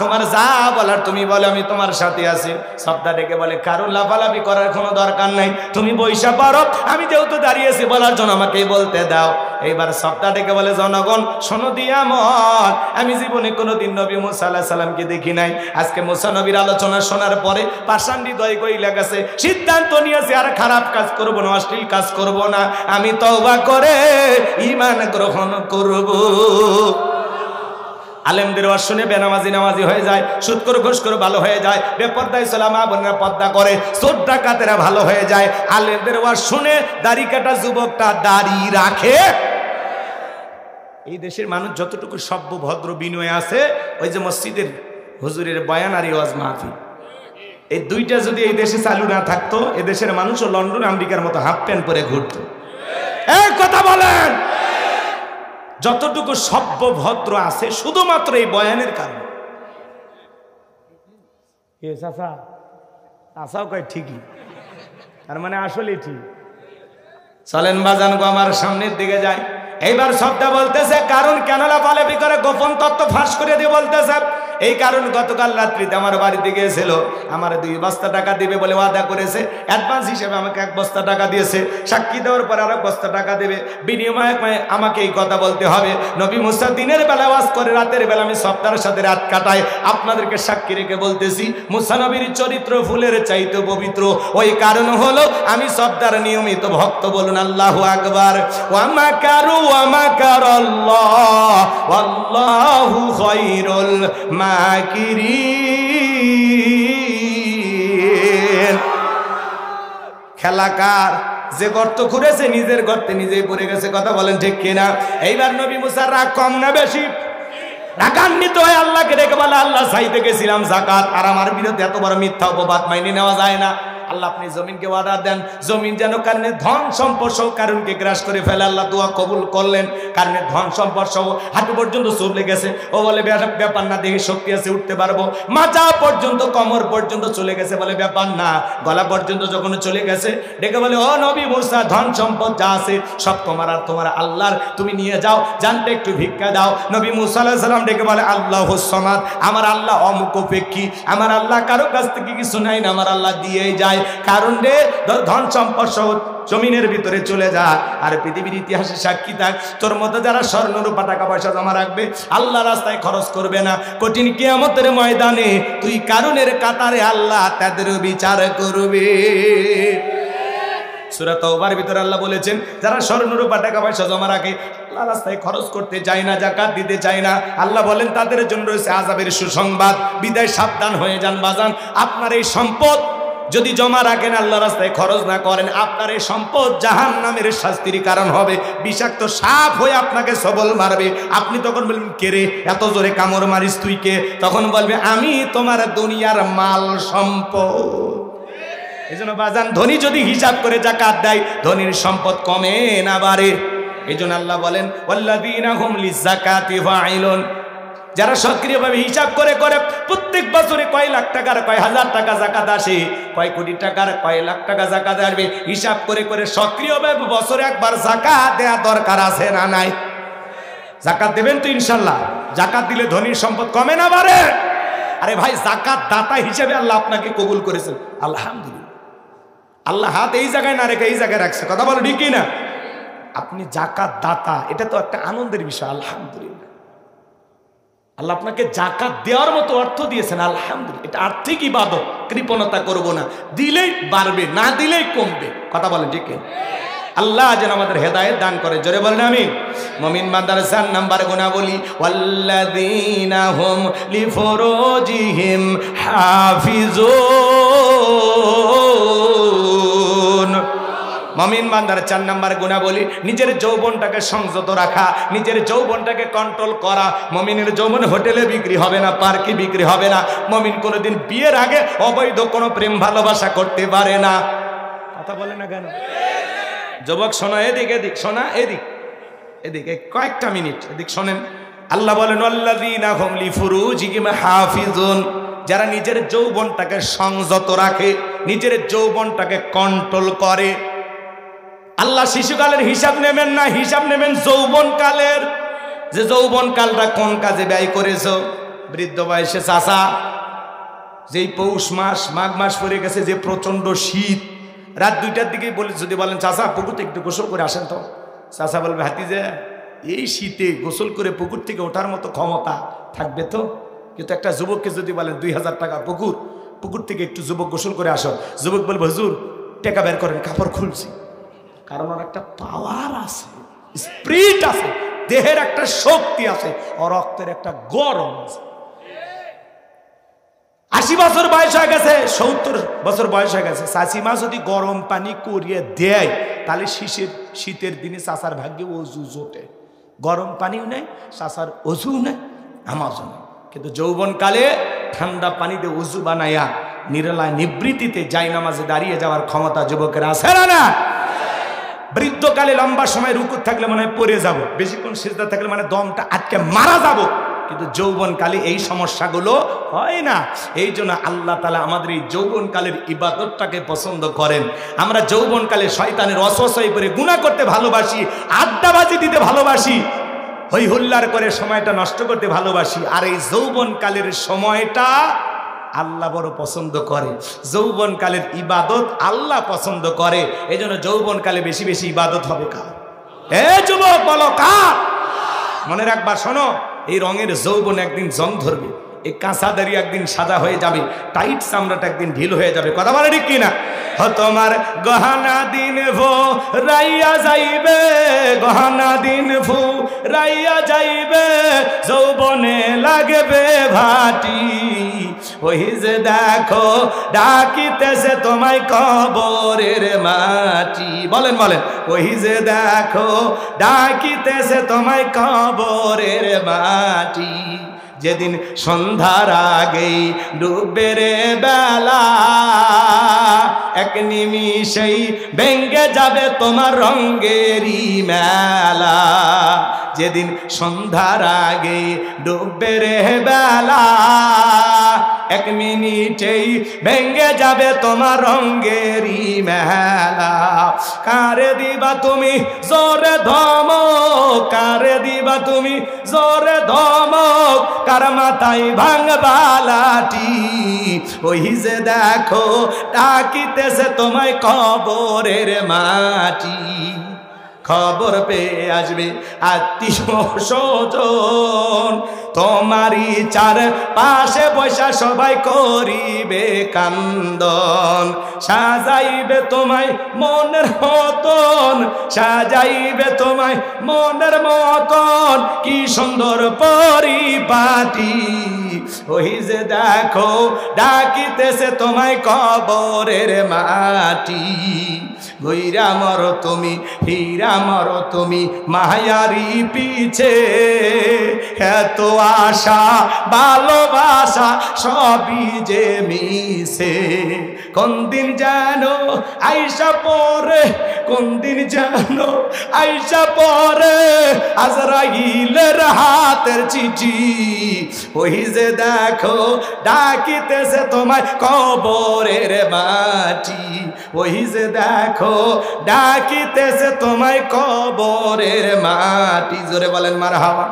তোমার যা বলার তুমি বলে, আমি তোমার সাথে আছি। সবদা ডেকে বলে কারণ লাফালাফি করার কোনো দরকার নাই, তুমি বৈশা পারো, আমি যেহেতু দাঁড়িয়েছি বলার জন্য আমাকেই বলতে দাও। এইবার সবদা ডেকে বলে জনগণ শোনো দিয়া মন, আমি জীবনে কোনোদিন নবী মুসা আলাইহিস সালামকে দেখি নাই। আজকে মুসা নবীর আলোচনা শোনার পরে পাষাণ হৃদয় কইলা গেছে, সিদ্ধান্ত নিয়েছে আর খারাপ কাজ করব না, অশ্লীল কাজ করব না, আমি তওবা করে ঈমান গ্রহণ করব। আলেমদের ওয়াজ শুনে বেনামাজি নামাজি হয়ে যায়, সুদখোর ঘুষখোর ভালো হয়ে যায়, বেপরদায় ছেলে মা বোনেরা পর্দা করে, চোর ডাকাতেরা ভালো হয়ে যায়। আলেমদের ওয়াজ শুনে দাড়ি কাটা যুবকটা দাড়ি রাখে। এই দেশের মানুষ যতটুকু সভ্য ভদ্র বিনয় আছে, ওই যে মসজিদের হুজুরের বয়ান আর ওয়াজ মাহফিল, এই দুইটা যদি এই দেশে চালু না থাকতো, এ দেশের মানুষও লন্ডন আমেরিকার মতো হাফ প্যান্ট পরে ঘুরতো। এই কথা বলেন। যতটুকু সভ্য ভদ্র আছে শুধুমাত্র এই বয়ানের কারণে। আসাও কয় ঠিকই, তার মানে আসলে ঠিক। চলেন বাজান গো আমার সামনের দিকে যায়। এইবার সবটা বলতেছে কারণ কেন লাফালাফি করে গোপন তত্ত্ব ফাঁস করে দিয়ে বলতেছে এই কারণ গতকাল রাত্রিতে আমার বাড়িতে গিয়েছিল, আমার 2 বস্তা টাকা দিবে বলে ওয়াদা করেছে, অ্যাডভান্স হিসেবে আমাকে 1 বস্তা টাকা দিয়েছে, সাক্ষী দেওয়ার পর আর 1 বস্তা টাকা দেবে, বিনিময়ে আমাকে এই কথা বলতে হবে। নবী মুসা দিনের বেলা ওয়াজ করে, রাতের বেলা আমি সপ্তাহের সাথে রাত কাটাই। আপনাদেরকে সাক্ষী রেখে বলতেছি মুসা নবীর চরিত্র ফুলের চাইতে পবিত্র। ওই কারণ হলো আমি সপ্তাহের নিয়মিত ভক্ত। বলুন আল্লাহু আকবার। ওয়া মাকারু ওয়া মাকারাল্লাহ ওয়াল্লাহু খায়রুল মাকিরিন। খেলাকার যে গর্ত খুঁড়েছে নিজের গর্তে নিজেই পড়ে গেছে। কথা বলেন ঠিক কিনা? এইবার নবী মুসার রাগ কম না বেশি? রাগান্বিত হয়ে আল্লাহকে ডেকে বলে আল্লাহ চাইতে গেছিলাম জাকাত, আর আমার বিরুদ্ধে এত বড় মিথ্যা অপবাদ মাইনে নেওয়া যায় না। আল্লাহ আপনি জমিনকে অর্ডার দেন, জমিন যেন কারণে ধন সম্পদ সহ কারণকে গ্রাস করে ফেলে। আল্লাহ দোয়া কবুল করলেন, কারণে ধন সম্পদ সহ হাঁটু পর্যন্ত চলে গেছে। ও বলে ব্যাপার না, দেখে শক্তি আছে উঠতে পারবো। মাজা পর্যন্ত কোমর পর্যন্ত চলে গেছে, বলে ব্যাপার না। গলা পর্যন্ত যখন চলে গেছে ডেকে বলে ও নবী মুসা, ধন সম্পদ যা আছে সব তোমার আর তোমার আল্লাহর, তুমি নিয়ে যাও, জানতে একটু ভিক্ষা দাও। নবী মুসা আলাইহিস সালাম ডেকে বলে আল্লাহুস সামাদ, আমার আল্লাহ অমুখাপেক্ষী, আমার আল্লাহ কারো কাছ থেকে কিছু নাই না, আমার আল্লাহ দিয়েই যায়। কারণ রে ধন সম্পদ সহ জমিনের ভিতরে চলে যা, আর পৃথিবীর ইতিহাসে সাক্ষী থাক, তোর মতো যারা স্বর্ণ রূপা টাকা পয়সা জমা রাখবে, আল্লাহ রাস্তায় খরচ করবে না, কঠিন কিয়ামতের ময়দানে তুই কারণের কাতারে আল্লাহ তাদের বিচার করবে। সূরা তাওবার ভিতরে আল্লাহ বলেছেন যারা স্বর্ণ রূপা টাকা পয়সা জমা রাখে, আল্লাহ রাস্তায় খরচ করতে চায় না, যাকাত দিতে চায় না, আল্লাহ বলেন তাদের জন্য রয়েছে আযাবের সুসংবাদ। বিদায় সাবধান হয়ে যান বাজান। আপনার এই সম্পদ যদি জমা রাখেন, আল্লাহ রাস্তায় খরচ না করেন, আপনার এই সম্পদ জাহান্নামের শাস্তির কারণ হবে। বিষাক্ত সাপ হয়ে আপনাকে সবল মারবে। আপনি তখন বলবেন কে রে এত জোরে কামড় মারিস তুই কে? তখন বলবে আমি তোমার দুনিয়ার মাল সম্পদ। এই জন্য বাজান ধনী যদি হিসাব করে যাকাত দেয়, ধনীর সম্পদ কমে না বাড়ে। এই জন্য আল্লাহ বলেন ওয়াল্লাযীনা হুম লিযাকাতি ফাঈলুন, যারা সক্রিয়ভাবে হিসাব করে করে প্রত্যেক বছরে কয় লাখ টাকার কয় হাজার টাকা যাকাত আসে, কয় কোটি টাকার কয় লাখ টাকা যাকাত আসবে, হিসাব করে করে সক্রিয়ভাবে বছরে একবার যাকাত দেওয়া দরকার আছে না নাই? যাকাত দেবেন তো ইনশাল্লাহ? যাকাত দিলে ধনীর সম্পদ কমে না বাড়ে? আরে ভাই যাকাত দাতা হিসেবে আল্লাহ আপনাকে কবুল করেছেন, আলহামদুলিল্লাহ। আল্লাহ হাত এই জায়গায় না রেখে এই জায়গায় রাখছে। কথা বলো ঠিক না? আপনি যাকাত দাতা, এটা তো একটা আনন্দের বিষয়, আলহামদুলিল্লাহ। আল্লাহ আপনাকে যাকাত দেওয়ার মতো অর্থ দিয়েছেন, আলহামদুলিল্লাহ। এটা আর্থিক ইবাদত, কৃপণতা করব না, দিলেই বাড়বে, না দিলেই কমবে। কথা বলেন ঠিক? আল্লাহ যেন আমাদের হেদায়েত দান করে, জোরে বলেন আমিন। মুমিন বান্দার 4 নাম্বার গুণাবলী ওয়াল্লাযীনা হুম লিফুরুজিহিম হাফিজুন। মুমিন বান্দার 4 নাম্বার গুণাবলী নিজের যৌবনটাকে সংযত রাখা, নিজের যৌবনটাকে কন্ট্রোল করা। মুমিনের যৌবন হোটেলে বিক্রি হবে না, পার্কে বিক্রি হবে না। মুমিন কোনোদিন বিয়ের আগে অবৈধ কোনো প্রেম ভালোবাসা করতে পারে না। কথা বলে না কেন? যুবক শোনো, এদিক এদিক শোনা, এদিক এদিকে কয়েকটা মিনিট এদিক শোনেন। আল্লাহ বলেন ওয়াল্লাযীনা হুম লিফুরুজিহিম হাফিজুন, যারা নিজের যৌবনটাকে সংযত রাখে, নিজের যৌবনটাকে কন্ট্রোল করে। আল্লাহ শিশুকালের হিসাব নেবেন না, হিসাব নেবেন যৌবনকালের, যে যৌবনকালটা কোন কাজে ব্যয় করেছো। বৃদ্ধ বয়সে চাচা, যেই পৌষ মাস মাঘ মাস পড়ে গেছে, যে প্রচন্ড শীত, রাত 2টার দিকেই বলে যদি বলেন চাচা পুকুর থেকে একটু গোসল করে আসেন, তো চাচা বলবে হাতিজা এই শীতে গোসল করে পুকুর থেকে ওঠার মতো ক্ষমতা থাকবে তো? কিন্তু একটা যুবককে যদি বলেন 2000 টাকা পুকুর থেকে একটু যুবক গোসল করে আসো, যুবক বলবে হুজুর টাকা বের করেন, কাপড় খুলছি। কারণ ওর একটা পাওয়ার আছে, স্পিরিট আছে, দেহের একটা শক্তি আছে, ওর রক্তের একটা গরম আছে। 80 বছর বয়স হয়ে গেছে, 70 বছর বয়স হয়ে গেছে, চাচিমা যদি গরম পানি করিয়ে দেয় তাহলে শীতের দিনে চাচার ভাগ্যে অজু জোটে। গরম পানিও নেই, চাচার অজু নেই, আমাজও নেই। কিন্তু যৌবনকালে ঠান্ডা পানিতে অজু বানাইয়া নিরলায় নিবৃত্তিতে জায়নামাজে দাঁড়িয়ে যাওয়ার ক্ষমতা যুবকের আছে না? বৃদ্ধকালে লম্বা সময় রুকুত থাকলে মনে হয় পড়ে যাব, বেশিক্ষণ সিজদা থাকলে মানে দমটা আটকে মারা যাব। কিন্তু যৌবনকালে এই সমস্যাগুলো হয় না। এই জন্য আল্লাহ তাআলা আমাদের এই যৌবনকালের ইবাদতটাকে পছন্দ করেন। আমরা যৌবনকালে শয়তানের ওয়াসওয়াসায় পড়ে গুনাহ করতে ভালোবাসি, আড্ডাবাজি দিতে ভালোবাসি, হই হুল্লার করে সময়টা নষ্ট করতে ভালোবাসি। আর এই যৌবনকালের সময়টা আল্লাহ বড় পছন্দ করে। যৌবনকালের ইবাদত আল্লাহ পছন্দ করে। এই জন্য যৌবনকালে বেশি বেশি ইবাদত হবে কার? এ যুবক বলো কার? মনে রাখবা, শোনো, এই রঙের যৌবন একদিন জং ধরবে, এই কাঁচা দাড়ি একদিন সাদা হয়ে যাবে, টাইট চামড়াটা একদিন ঢিল হয়ে যাবে। কথা বলে ঠিক কিনা? তোমার গহনা দিন ভো রাইয়া যাইবে, গহনা দিন ভো রাইয়া যাইবে, যৌবনে লাগবে ভাটি, ওই যে দেখো ডাকিতেছে তোমায় কবরের মাটি। বলেন বলেন, ওই যে দেখো ডাকিতেছে তোমায় কবরের মাটি। যেদিন সন্ধ্যার আগেই ডুববে রে বেলা, এক নিমিষেই ভেঙ্গে যাবে তোমার রঙ্গেরই মেলা। যেদিন সন্ধ্যার আগে ডুববে রে বেলা, এক মিনিটেই ভেঙ্গে যাবে তোমার রঙ্গেরই মেলা। কারে দিবা তুমি জোরে ধমক, কারে দিবা তুমি জোরে ধমক, কার মাথায় ভাঙবা লাঠি, ওই যে দেখো ডাকিতেছে তোমায় কবরের মাটি। খবর পেয়ে আসবে আত্মীয় স্বজন, তোমারই চার পাশে বৈশা সবাই করিবে কান্দন। সাজাইবে তোমায় মনের মতন, সাজাইবে তোমায় মনের মতন, কি সুন্দর পরিপাটি, ওই যে দেখো ডাকিতেছে তোমায় কবরের মাটি। গইরা মরো তুমি, হীরা মরো তুমি মায়ারি পিছে, এত আশা ভালোবাসা সবই যে মিশে। কোন দিন জানো আইসা পরে, কোন দিন জানো আইসা পরে আজরাইলের হাতের চিঠি, ওই যে দেখো ডাকিতেছে তোমায় কবরের মাটি, ওই যে দেখো ডাকিতেছে তোমায় কবরের মাটি। জোরে বলেন মারহাবা।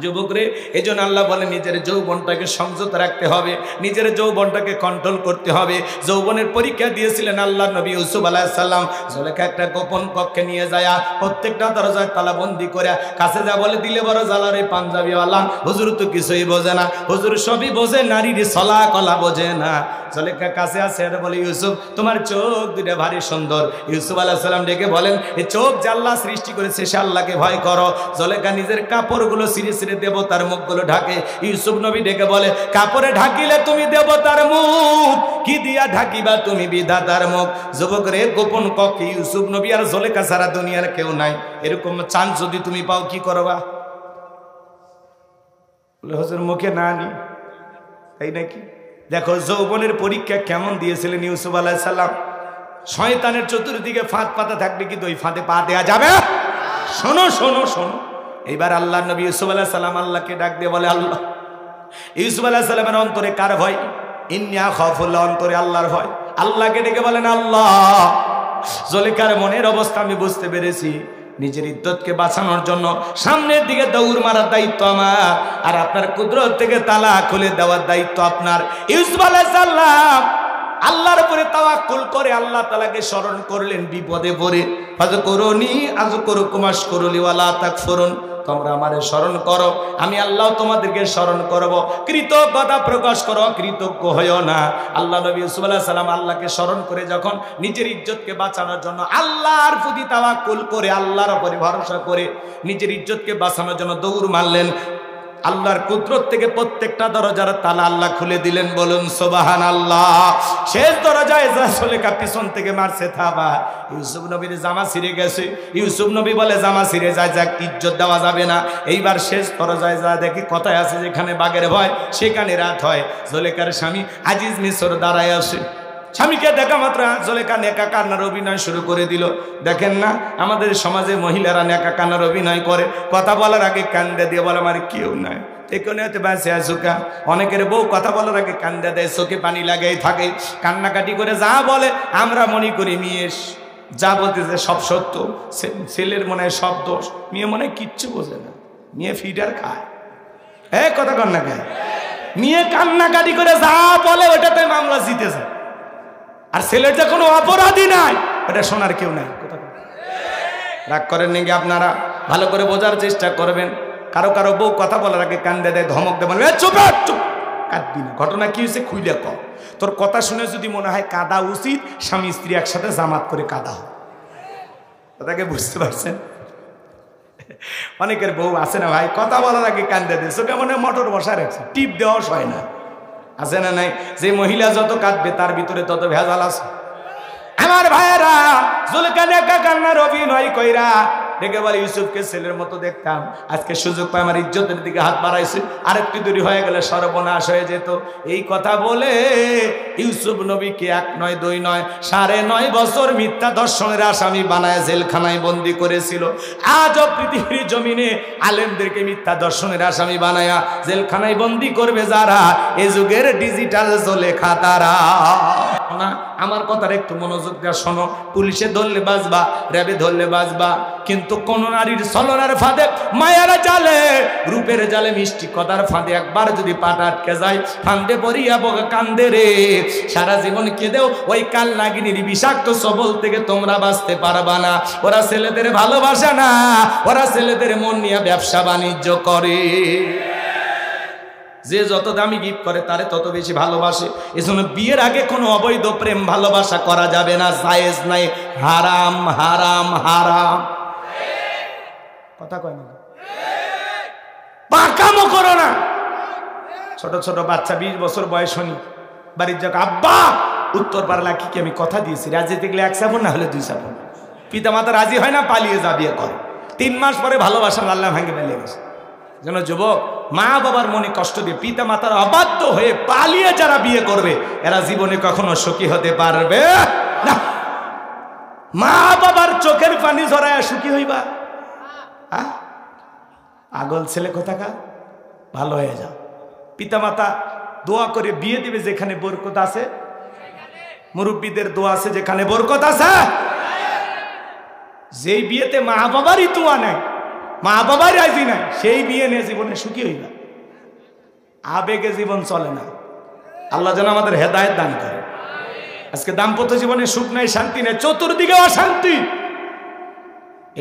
যুবক রে, এই জন্য আল্লাহ বলে নিজের যৌবনটাকে সংযত রাখতে হবে, নিজের যৌবনটাকে কন্ট্রোল করতে হবে। যৌবনের পরীক্ষা দিয়েছিলেন আল্লাহ নবী ইউসুফ আলাইহিস সালাম। জুলেখা একটা গোপন কক্ষে নিয়ে যায়, প্রত্যেকটা দরজায় তালাবন্দি করে, কাছে যা বলে দিলে বড় জ্বালার এই পাঞ্জাবিওয়ালা হুজুর তো কিছুই বোঝে না, হুজুর সবই বোঝে, নারীর সলা কলা বোঝে না। জুলেখা কাছে আসে আর বলে, ইউসুফ তোমার চোখ দুটা ভারী সুন্দর। ইউসুফ আলাইহিস সালাম ডেকে বলেন, এই চোখ যে আল্লাহ সৃষ্টি করেছে সে আল্লাহকে ভয় করো। জুলেখা নিজের কাপড়গুলো সিঁড়ি দেবতার মুখগুলো ঢাকে। ইউসুফ নবী ডেকে বলে, কাপড়ে ঢাকিলে তুমি দেবতার মুখ, কি দিয়া ঢাকিবা তুমি বিধাতার মুখ। যুবক রে, গোপন কক্ষে ইউসুফ নবী আর জুলেখা ছাড়া দুনিয়ার কেউ নাই। এরকম চান্স যদি তুমি পাও কি করবা? বলে হুজুর মুখে না নি, তাই নাকি? দেখো যৌবনের পরীক্ষা কেমন দিয়েছিলেন ইউসুফ আলাইহিস সালাম। শয়তানের চতুর্দিকে ফাঁদ পাতা থাকবে, কিন্তু ওই ফাঁদে পা দেয়া যাবে। শোনো শোনো শোনো, এইবার আল্লাহ নবী ইউসুফ আলাইহিস সালাম আল্লাহকে ডাক দিয়ে বলে, আল্লাহ। ইউসুফ আলাইহিস সালামের অন্তরে কার ভয়? ইন্না খাফুল্লাহ, অন্তরে আল্লাহর ভয়। আল্লাহকে ডেকে বলেন, আল্লাহ, জুলেখার মনের অবস্থা আমি বুঝতে পেরেছি। নিজের ইজ্জতকে বাঁচানোর জন্য সামনের দিকে দৌড় মারার দায়িত্ব আমার, আর আপনার কুদরত থেকে তালা খুলে দেওয়ার দায়িত্ব আপনার। ইউসুফ আলাইহিস সালাম আল্লাহর উপরে তাওয়াক্কুল করে আল্লাহ তাআলাকে স্মরণ করলেন বিপদে পড়ে। ফাযকুরুনি আযকুরুকুম ওয়াশকুরুলি ওয়ালা তাকফুরুন, তোমরা আমারে স্মরণ করো, আমি আল্লাহ তোমাদেরকে স্মরণ করব। কৃতজ্ঞতা প্রকাশ করো, কৃতজ্ঞ হইও না। আল্লাহ নবী ইউসুফ আলাইহিস সালাম আল্লাহকে স্মরণ করে যখন নিজের ইজ্জতকে বাঁচানোর জন্য আল্লাহর প্রতি তাওয়াক্কুল করে, আল্লাহর উপরে ভরসা করে নিজের ইজ্জতকে বাঁচানোর জন্য দৌড় মারলেন, আল্লাহর কুদরত থেকে প্রত্যেকটা দরজার তালা আল্লাহ খুলে দিলেন। বলুন সুবহানাল্লাহ। শেষ দরজায় জুলেখা পিছন থেকে মারছে থাবা। ইউসুফ নবীর জামা ছিঁড়ে গেছে। ইউসুফ নবী বলে, জামা ছিঁড়ে যায়, যাক ইজ্জত দেওয়া যাবে না। এইবার শেষ দরজায় যা দেখি, কথায় আছে যেখানে বাঘের ভয় সেখানে রাত হয়। জুলেখার স্বামী আজিজ মিশর দাঁড়ায় আসে। স্বামীকে দেখা মাত্র জুলেখা নেকা কান্নার অভিনয় শুরু করে দিল। দেখেন না আমাদের সমাজে মহিলারা নেকা কান্নার অভিনয় করে, কথা বলার আগে কান্দা দিয়ে বলে আমার কেউ নাই, অনেকের বউ কথা বলার আগে কান্দা দেয়, চোখে পানি লাগাই থাকে, কান্নাকাটি করে যা বলে আমরা মনে করি মেয়ে যা বলতেছে সব সত্য, ছেলের মনে হয় সব দোষ, মেয়ে মনে হয় কিচ্ছু বোঝে না, মেয়ে ফিডার খায়। কথা কন না কেন? মেয়ে কান্নাকাটি করে যা বলে ওটাতে মামলা জিতেছে, আর ছেলের যে কোনো অপরাধী নাই ওটা শোনার কেউ নাই। রাগ করেন নাকি আপনারা? ভালো করে বোঝার চেষ্টা করবেন। কারো কারো বউ কথা বলার আগে কান্দে দেয়, ধমক দেয়, বলে চুপ চুপ, কাঁদবি না, ঘটনা কি হয়েছে খুইলে কর। তোর কথা শুনে যদি মনে হয় কাঁদা উচিত, স্বামী স্ত্রী একসাথে জামাত করে কাঁদা হয়। কথাকে বুঝতে পারছেন? অনেকের বউ আছে না ভাই, কথা বলার আগে কান্দে দেয়, চোখে মনে মোটর বসা রাখছে, টিপ দেওয়া হয় না, আছে না নাই? যে মহিলা যত কাঁদবে তার ভিতরে তত ভেজাল আছে। আমার ভাইয়েরা জুলেখা নেকা কান্নার অভিনয় কইরা দেখে বলে ইউসুফকে ছেলের মতো দেখতাম, আজকে সুযোগ পায় আমার ইজ্জতের দিকে হাত বাড়াইছে, আরেকটু দেরি হয়ে গেলে সর্বনাশ হয়ে যেত। এই কথা বলে ইউসুফ নবীকে 1 নয় 2 নয় 9.5 বছর মিথ্যা দর্শনের আসামি বানায় জেলখানায় বন্দী করেছিল। আজও পৃথিবীর জমিনে আলেমদেরকে মিথ্যা দর্শনের আসামি বানায়া জেলখানায় বন্দী করবে যারা, এ যুগের ডিজিটাল জুলেখা তারা। না, আমার কথার একটু মনোযোগ দিয়ে শোনো। পুলিশে ধরলে বাঁচবা, র্যাবে ধরলে বাঁচবা, কিন্তু কোন নারীর ছলনার ফাঁদে, মায়ার জালে, রূপের জালে, মিষ্টি কথার ফাঁদে একবার যদি পাটা আটকে যায়, ফান্দে পড়িয়া বগা কান্দে রে, সারা জীবন কেঁদেও ওই কাল নাগিনীর বিষাক্ত সবল থেকে তোমরা বাঁচতে পারবা না। ওরা ছেলেদের ভালোবাসে না, ওরা ছেলেদের মন নিয়ে ব্যবসা বাণিজ্য করে। যে যত দামি গিফট করে তারে তত বেশি ভালোবাসে। এজন্য বিয়ের আগে কোনো অবৈধ প্রেম ভালোবাসা করা যাবে না, জায়েজ নাই, হারাম হারাম হারাম। কথা কয় না, পাকামো করো না। ছোট ছোট বাচ্চা 20 বছর বয়স হনি বাড়ির যাক, আব্বা উত্তর পারলা কি আমি কথা দিয়েছি, রাজি দেখলে 1 সাবন না হলে 2 সাবন। পিতা মাতা রাজি হয় না, পালিয়ে যা বিয়ে কর। 3 মাস পরে ভালোবাসার আল্লাহ ভাঙে পালিয়ে গেছে। যেন যুবক, মা বাবার মনে কষ্ট দিয়ে পিতা মাতার অবাধ্য হয়ে পালিয়ে যারা বিয়ে করবে, এরা জীবনে কখনো সুখী হতে পারবে না। মা বাবার চোখের পানি ঝরায় সুখী হইবা? আগল ছেলে কোথাকার, ভালো হয়ে যাও। পিতা মাতা দোয়া করে বিয়ে দিবে যেখানে বরকত আছে, মুরব্বীদের দোয়া আছে যেখানে বরকত আছে। যেই বিয়েতে মা বাবারই দোয়া নাই, মা বাবার রাজি নাই, সেই বিয়ে নিয়ে জীবনে সুখী হইবা। আবেগে জীবন চলে না। আল্লাহ যেন আমাদের হেদায়েত দান করে। আজকে দাম্পত্য জীবনে সুখ নাই, শান্তি নেই, চতুর্দিকে অশান্তি।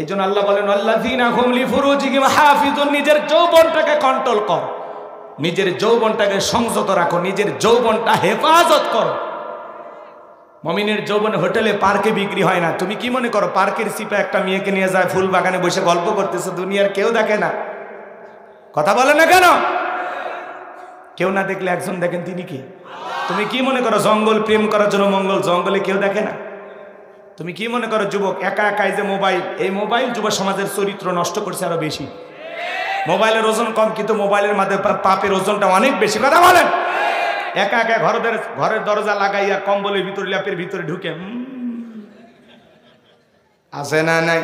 এই জন্য আল্লাহ বলেন আল্লাযীনা হুম লিফুরুজিহিম হাফিজুন, নিজের যৌবনটাকে কন্ট্রোল কর, নিজের যৌবনটাকে সংযত রাখো, নিজের যৌবনটা হেফাজত করো। মমিনের যৌবন হোটেলে পার্কে বিক্রি হয় না। তুমি কি মনে করো পার্কের সিপে একটা মেয়েকে নিয়ে যায় ফুল বাগানে বসে গল্প করতেছে, দুনিয়ার কেউ দেখে না? কথা বলে না কেন? কেউ না দেখলে একজন দেখেন, তিনি কি? তুমি কি মনে করো জঙ্গল প্রেম করার জন্য মঙ্গল জঙ্গলে কেউ দেখে না? তুমি কি মনে করো যুবক একা একাই যে মোবাইল, এই মোবাইল যুব সমাজের চরিত্র নষ্ট করছে আরো বেশি। মোবাইলের ওজন কম, কিন্তু মোবাইলের মাঝে পাপের ওজনটা অনেক বেশি। কথা বলেন? একা একা ঘরের দরজা লাগাইয়া কম্বলের ভিতরে ল্যাপের ভিতরে ঢুকে আছে না নাই?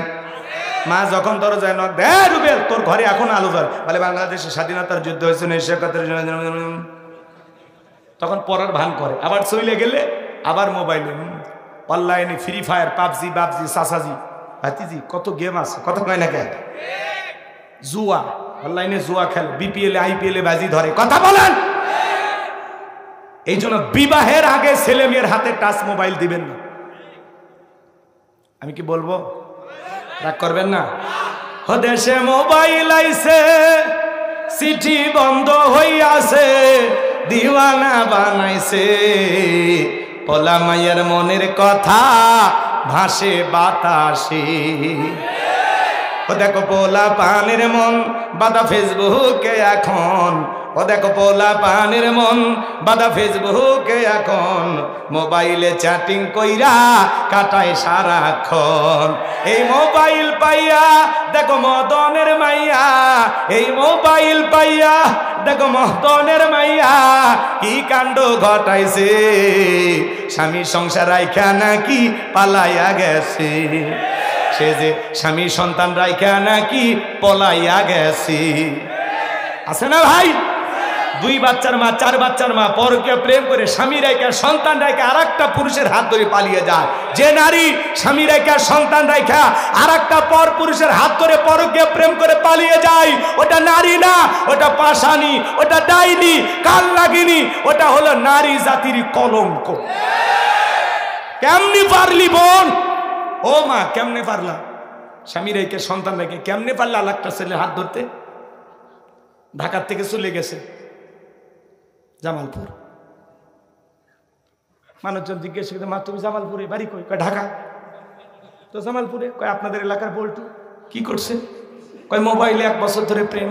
মা যখন দরজায় নক দেয়, রুবেল তোর ঘরে এখন আলো জ্বলে, বলে বাংলাদেশের স্বাধীনতার যুদ্ধ হয়েছে 1971, তখন পড়ার ভান করে। আবার চলে গেলে আবার মোবাইলে অনলাইনে ফ্রি ফায়ার, পাবজি, সাসাজি, ভাতিজি কত গেম আছে। কথা কয় না কেন? জুয়া, অনলাইনে জুয়া খেলে, বিপিএল আইপিএল বাজি ধরে। কথা বলেন? এই জন্য বিবাহের আগে ছেলে মেয়ের হাতে টাচ মোবাইল দিবেন না। আমি কি বলবো? রাগ করবেন না? দেশে মোবাইল আইছে, চিঠি বন্ধ হইয়াছে, দিওয়ানা বানাইছে, পোলা মায়ের মনের কথা ভাসে বাতাসে। ও দেখো পোলা পানের মন বাদা ফেসবুকে এখন, ও দেখো পোলা পানের মন বাদা ফেসবুকে এখন, মোবাইলে চ্যাটিং কইরা কাটায় সারাক্ষণ। এই মোবাইল পাইয়া দেখো মদনের মাইয়া, এই মোবাইল পাইয়া দেখো মহতনের মাইয়া কি কাণ্ড ঘটাইছে, স্বামী সংসার রাইখা নাকি পালাইয়া গেছে, সে যে স্বামী সন্তান রাইখা নাকি পলাইয়া গেছে। আছে না ভাই? 2 বাচ্চার মা 4 বাচ্চার মা পরকীয়া প্রেম করে স্বামী রাইখা সন্তান রাইখা আর একটা পুরুষের হাত ধরে পালিয়ে যায়। যে নারী স্বামী রাইখা সন্তান রাইখা আর একটা পর পুরুষের হাত ধরে পরকীয়া প্রেম করে পালিয়ে যায়, ওটা নারী না, ওটা পাশানি, ওটা ডাইনি, কাল লাগিনি, ওটা হলো নারী জাতির কলঙ্ক। কেমনি পারলি বোন? ও মা কেমনে পারলা? স্বামী রেখে সন্তান রেখে কেমনে পারলা আর একটা ছেলে হাত ধরতে? ঢাকার থেকে চলে গেছে জামালপুর। মানুষজন জিজ্ঞেস করে, মা তুমি জামালপুরে বাড়ি কই? কয় ঢাকা। তো জামালপুরে? কয় আপনাদের এলাকার বল্টু। কি করছে? কয় মোবাইলে 1 বছর ধরে প্রেম।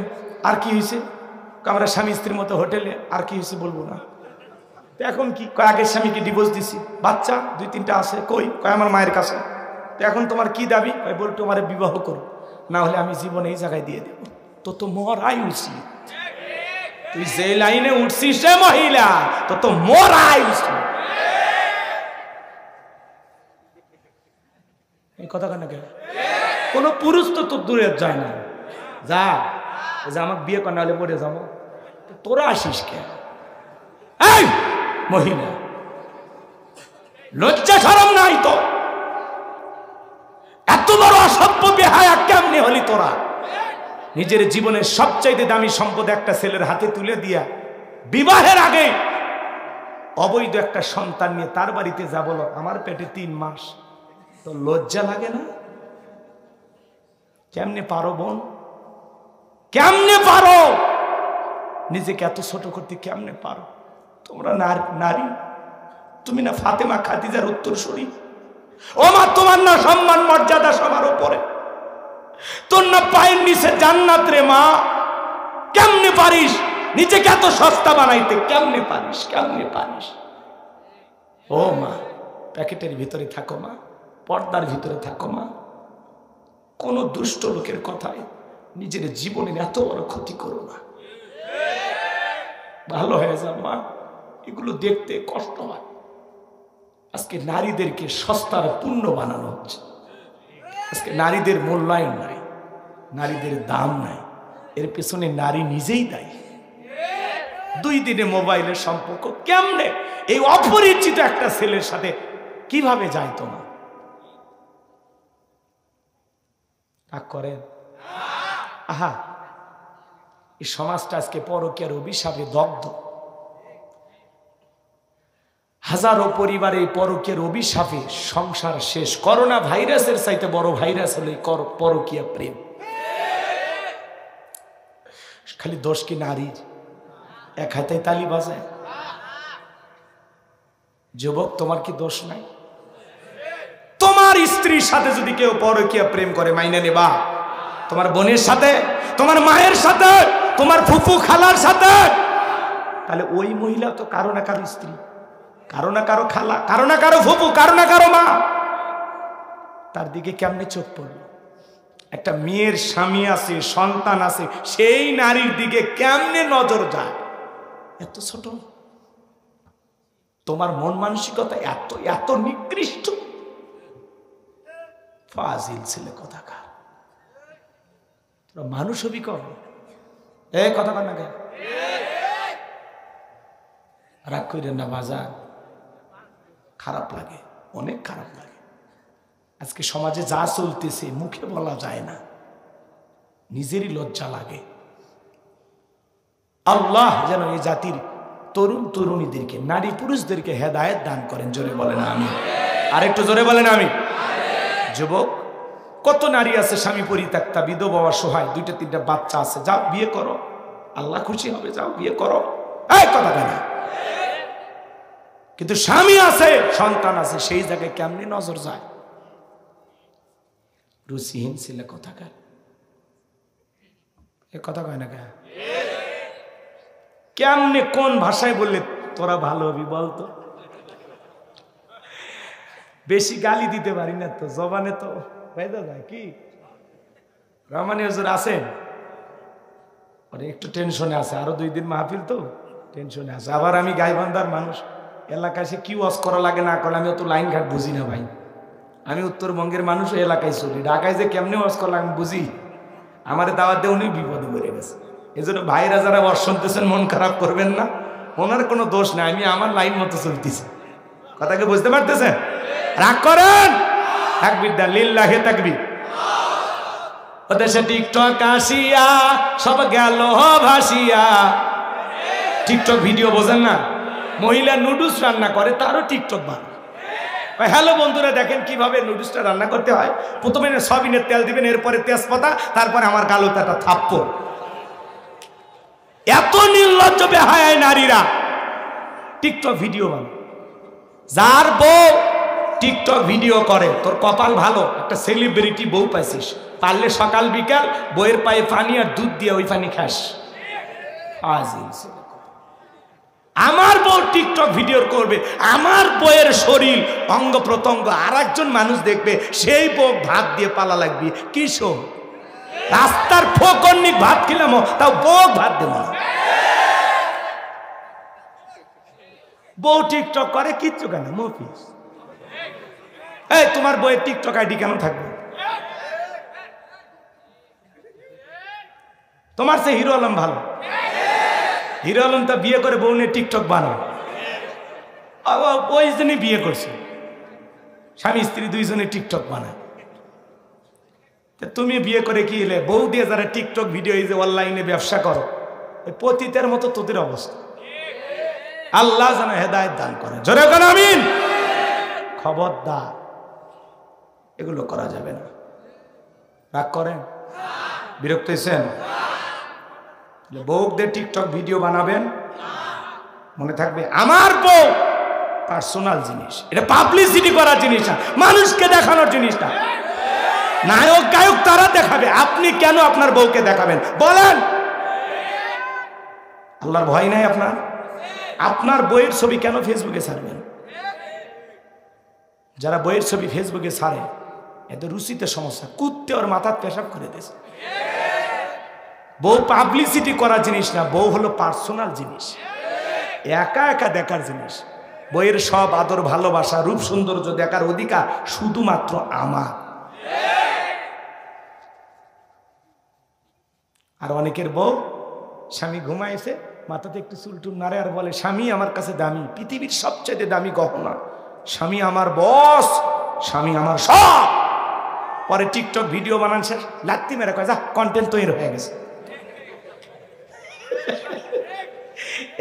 আর কি হয়েছে? আমরা স্বামী স্ত্রীর মতো হোটেলে। আর কি হয়েছে বলবো না। তো এখন কি? কয় আগের স্বামীকে ডিভোর্স দিছি, বাচ্চা 2-3টা আছে। কই? কয় আমার মায়ের কাছে। তো এখন তোমার কি দাবি? কয় বল্টু আমারে বিবাহ করো, না হলে আমি জীবনে এই জায়গায় দিয়ে দেব। তো মরাই উচিত। তুই যে লাইনে উঠছিস সে মহিলা, তো মরাই উচিত। এই কথা কেন? কোন পুরুষ তো তোর দূরে যায় না। যা আমাকে বিয়ে কর, না হলে পড়ে যাবো। তোরা আসিস কে? এই মহিলা, লজ্জা শরম নাই তো? এত বড় অসভ্য বেহায়া কেমনে হলি তোরা? নিজের জীবনের সবচাইতে দামি সম্পদ একটা ছেলের হাতে তুলে দিয়া বিবাহের আগে অবৈধ একটা সন্তান নিয়ে তার বাড়িতে যা বলো, আমার পেটে 3 মাস। তো লজ্জা লাগে না? কেমনে পারো বোন? কেমনে পারো? নিজেকে এত ছোট করতে কেমনে পারো? তোমরা নারী, তুমি না ফাতেমা খাদিজার উত্তরসূরি? ও মা, তোমার না সম্মান মর্যাদা সবার উপরে, তোর না পায়ের নিচে জান্নাত রে মা। কেমনে পারিস নিজেকে এত সস্তা বানাইতে? কেমনে পারিস? কেমনে পারিস? ও মা, প্যাকেটের ভিতরে থাকো মা, পর্দার ভিতরে থাকো মা। কোন দুষ্ট লোকের কথায় নিজের জীবনের এত বড় ক্ষতি করো না। ভালো হয়ে যাও মা। এগুলো দেখতে কষ্ট হয়। আজকে নারীদেরকে সস্তার পূর্ণ বানানো হচ্ছে। আজকে নারীদের মূল্যায়ন নাই, নারীদের দাম নাই। এর পেছনে নারী নিজেই দায়ী। 2 দিনে মোবাইলের সম্পর্ক কেমনে এই অপরিচিত একটা ছেলের সাথে কিভাবে যায়? তোমার রাগ করেন? আহা, এই সমাজটা আজকে পরকীয়ার অভিশাপে দগ্ধ। হাজারো পরিবারে পরকীয়ার অভিশাপে সংসার শেষ। করোনা ভাইরাসের চাইতে বড় ভাইরাস হলো পরকীয়া প্রেম। খালি দোষ কি নারীর? এক হাতে তালি বাজায়। যুবক, তোমার কি দোষ নাই? তোমার স্ত্রীর সাথে যদি কেউ পরকীয়া প্রেম করে মাইনে নেবা? তোমার বোনের সাথে, তোমার মায়ের সাথে, তোমার ফুফু খালার সাথে? তাহলে ওই মহিলা তো কারো না কারো স্ত্রী, কারো না কারো খালা, কারো না কারো ফুফু, কারো না কারো মা। তার দিকে কেমনে চোখ পড়ল? একটা মেয়ের স্বামী আছে, সন্তান আছে, সেই নারীর দিকে কেমনে নজর যায়? এত ছোট তোমার মন মানসিকতা, এত এত নিকৃষ্ট। ফাজিল ছেলে কথাকার। তোরা মানুষ হবি কর। এই কথা কর না কেন? রাগ করেন না বাজার। খারাপ লাগে, অনেক খারাপ লাগে। আজকে সমাজে যা চলতেছে মুখে বলা যায় না, নিজেরই লজ্জা লাগে। আল্লাহ যেন এই জাতির তরুণ তরুণীদেরকে, নারী পুরুষদেরকে হেদায়েত দান করেন। জোরে বলেন আমিন। আরেকটু জোরে বলেন আমিন। যুবক, কত নারী আছে স্বামী পরিত্যক্তা, বিধবা, অসহায়, 2-3টা বাচ্চা আছে। যাও বিয়ে করো, আল্লাহ খুশি হবে। যাও বিয়ে করো। এই কথা কেন? কিন্তু স্বামী আছে, সন্তান আছে, সেই জায়গায় কেমনি নজর যায়? রুচিহীন ছেলে কথাকার। এ কথা কয় না কেন? কেমনে কোন ভাষায় বললে তোরা ভালো হবি বলতো? বেশি গালি দিতে পারি না তো, জবানে তো বেঁধে যায়। কি রহমানি হুজুর আছেন? একটু টেনশনে আছে, আরো 2 দিন মাহফিল তো টেনশনে আছে। আবার আমি গাইবান্ধার মানুষ, এলাকায় সে কি ওয়াজ করা লাগে না করে আমি অত লাইন ঘাট বুঝি না ভাই। আমি উত্তরবঙ্গের মানুষ, এলাকায় চলি, ঢাকায় যে কেমনি ওয়াজ করলে আমি বুঝি। আমার দাওয়াত দিয়ে উনি বিপদে পড়ে গেছে। এই জন্য ভাইরা যারা ওয়াজ শুনতেছেন মন খারাপ করবেন না, ওনার কোনো দোষ নাই, আমি আমার লাইন মতো চলতেছি। কথাকে বুঝতে পারতেছেন? রাগ করেন তাকবীর দেন, লিল্লাহি তাকবীর। ওদেশে টিকটক আসিয়া সব গেল ভাসিয়া। টিকটক ভিডিও বোঝেন না? মহিলা নুডলস রান্না করে, তারও টিকটক বানায়। হ্যালো বন্ধুরা, দেখেন কিভাবে নুডলসটা রান্না করতে হয়। প্রথমে সয়াবিনের তেল দিবেন, এরপরে তেজপাতা, তারপরে আমার গালতে একটা থাপ্পড়। এত নির্লজ্জ বেহায়া নারীরা টিকটক ভিডিও বানায়। যার বউ টিকটক ভিডিও করে, তোর কপাল ভালো, একটা সেলিব্রিটি বউ পাইছিস। পারলে সকাল বিকাল বইয়ের পায়ে পানি আর দুধ দিয়ে ওই পানি খাস। আমার বউ টিকটক ভিডিও করবে, আমার বউয়ের শরীর অঙ্গ প্রত্যঙ্গ আর একজন মানুষ দেখবে, সেই বউ ভাত দিয়ে পালা লাগবে। কিশোর রাস্তার ফকন্নিক ভাত খেলাম, তাও বউ ভাত দেব না। বউ টিকটক করে কিচ্ছু কেন মফিস। এই তোমার বউয়ের টিকটক আইডি কেন থাকবে? তোমার সে হিরো আলম ভালো। হিরো আলম তা বিয়ে করে বউ নিয়ে টিকটক বানায়, ওই জন্যই বিয়ে করছে। স্বামী স্ত্রী 2 জনে টিকটক বানায়। তুমি বিয়ে করে কি এলে? বউ দিয়ে যারা টিকটক ভিডিও এই যে অনলাইনে ব্যবসা করো, পতিতের মতো তোদের অবস্থা। আল্লাহ যেন হেদায়েত দান করে। জোরে বলেন আমিন। খবরদার, এগুলো করা যাবে না। রাগ করেন? বিরক্ত হয়েছেন? বউদের টিকটক ভিডিও বানাবেন, মনে থাকবে আমার বউ পার্সোনাল জিনিস, এটা পাবলিসিটি করার জিনিস না, মানুষকে দেখানোর জিনিস না। নায়ক গায়ক তারা দেখাবে, আপনি কেন আপনার বউকে দেখাবেন বলেন? আল্লাহর ভয় নাই আপনার? আপনার বইয়ের ছবি কেন ফেসবুকে ছাড়বেন? যারা বইয়ের ছবি ফেসবুকে ছাড়ে এদের রুচিতে সমস্যা, কুত্তে ওর মাথার পেশাব করে দিয়েছে। বউ পাবলিসিটি করার জিনিস না, বউ হলো পার্সোনাল জিনিস, একা একা দেখার জিনিস। বইয়ের সব আদর ভালোবাসা রূপ সৌন্দর্য দেখার অধিকার শুধুমাত্র আমার। আর অনেকের বউ স্বামী ঘুমাইছে, মাথাতে একটু চুলটুল নাড়ে আর বলে স্বামী আমার কাছে দামি, পৃথিবীর সবচেয়ে দামি গহনা, স্বামী আমার বস, স্বামী আমার সব। পরে টিকটক ভিডিও বানান শেষ, লাত্তি মেরে কয় যা কন্টেন্ট তৈরি হয়ে গেছে।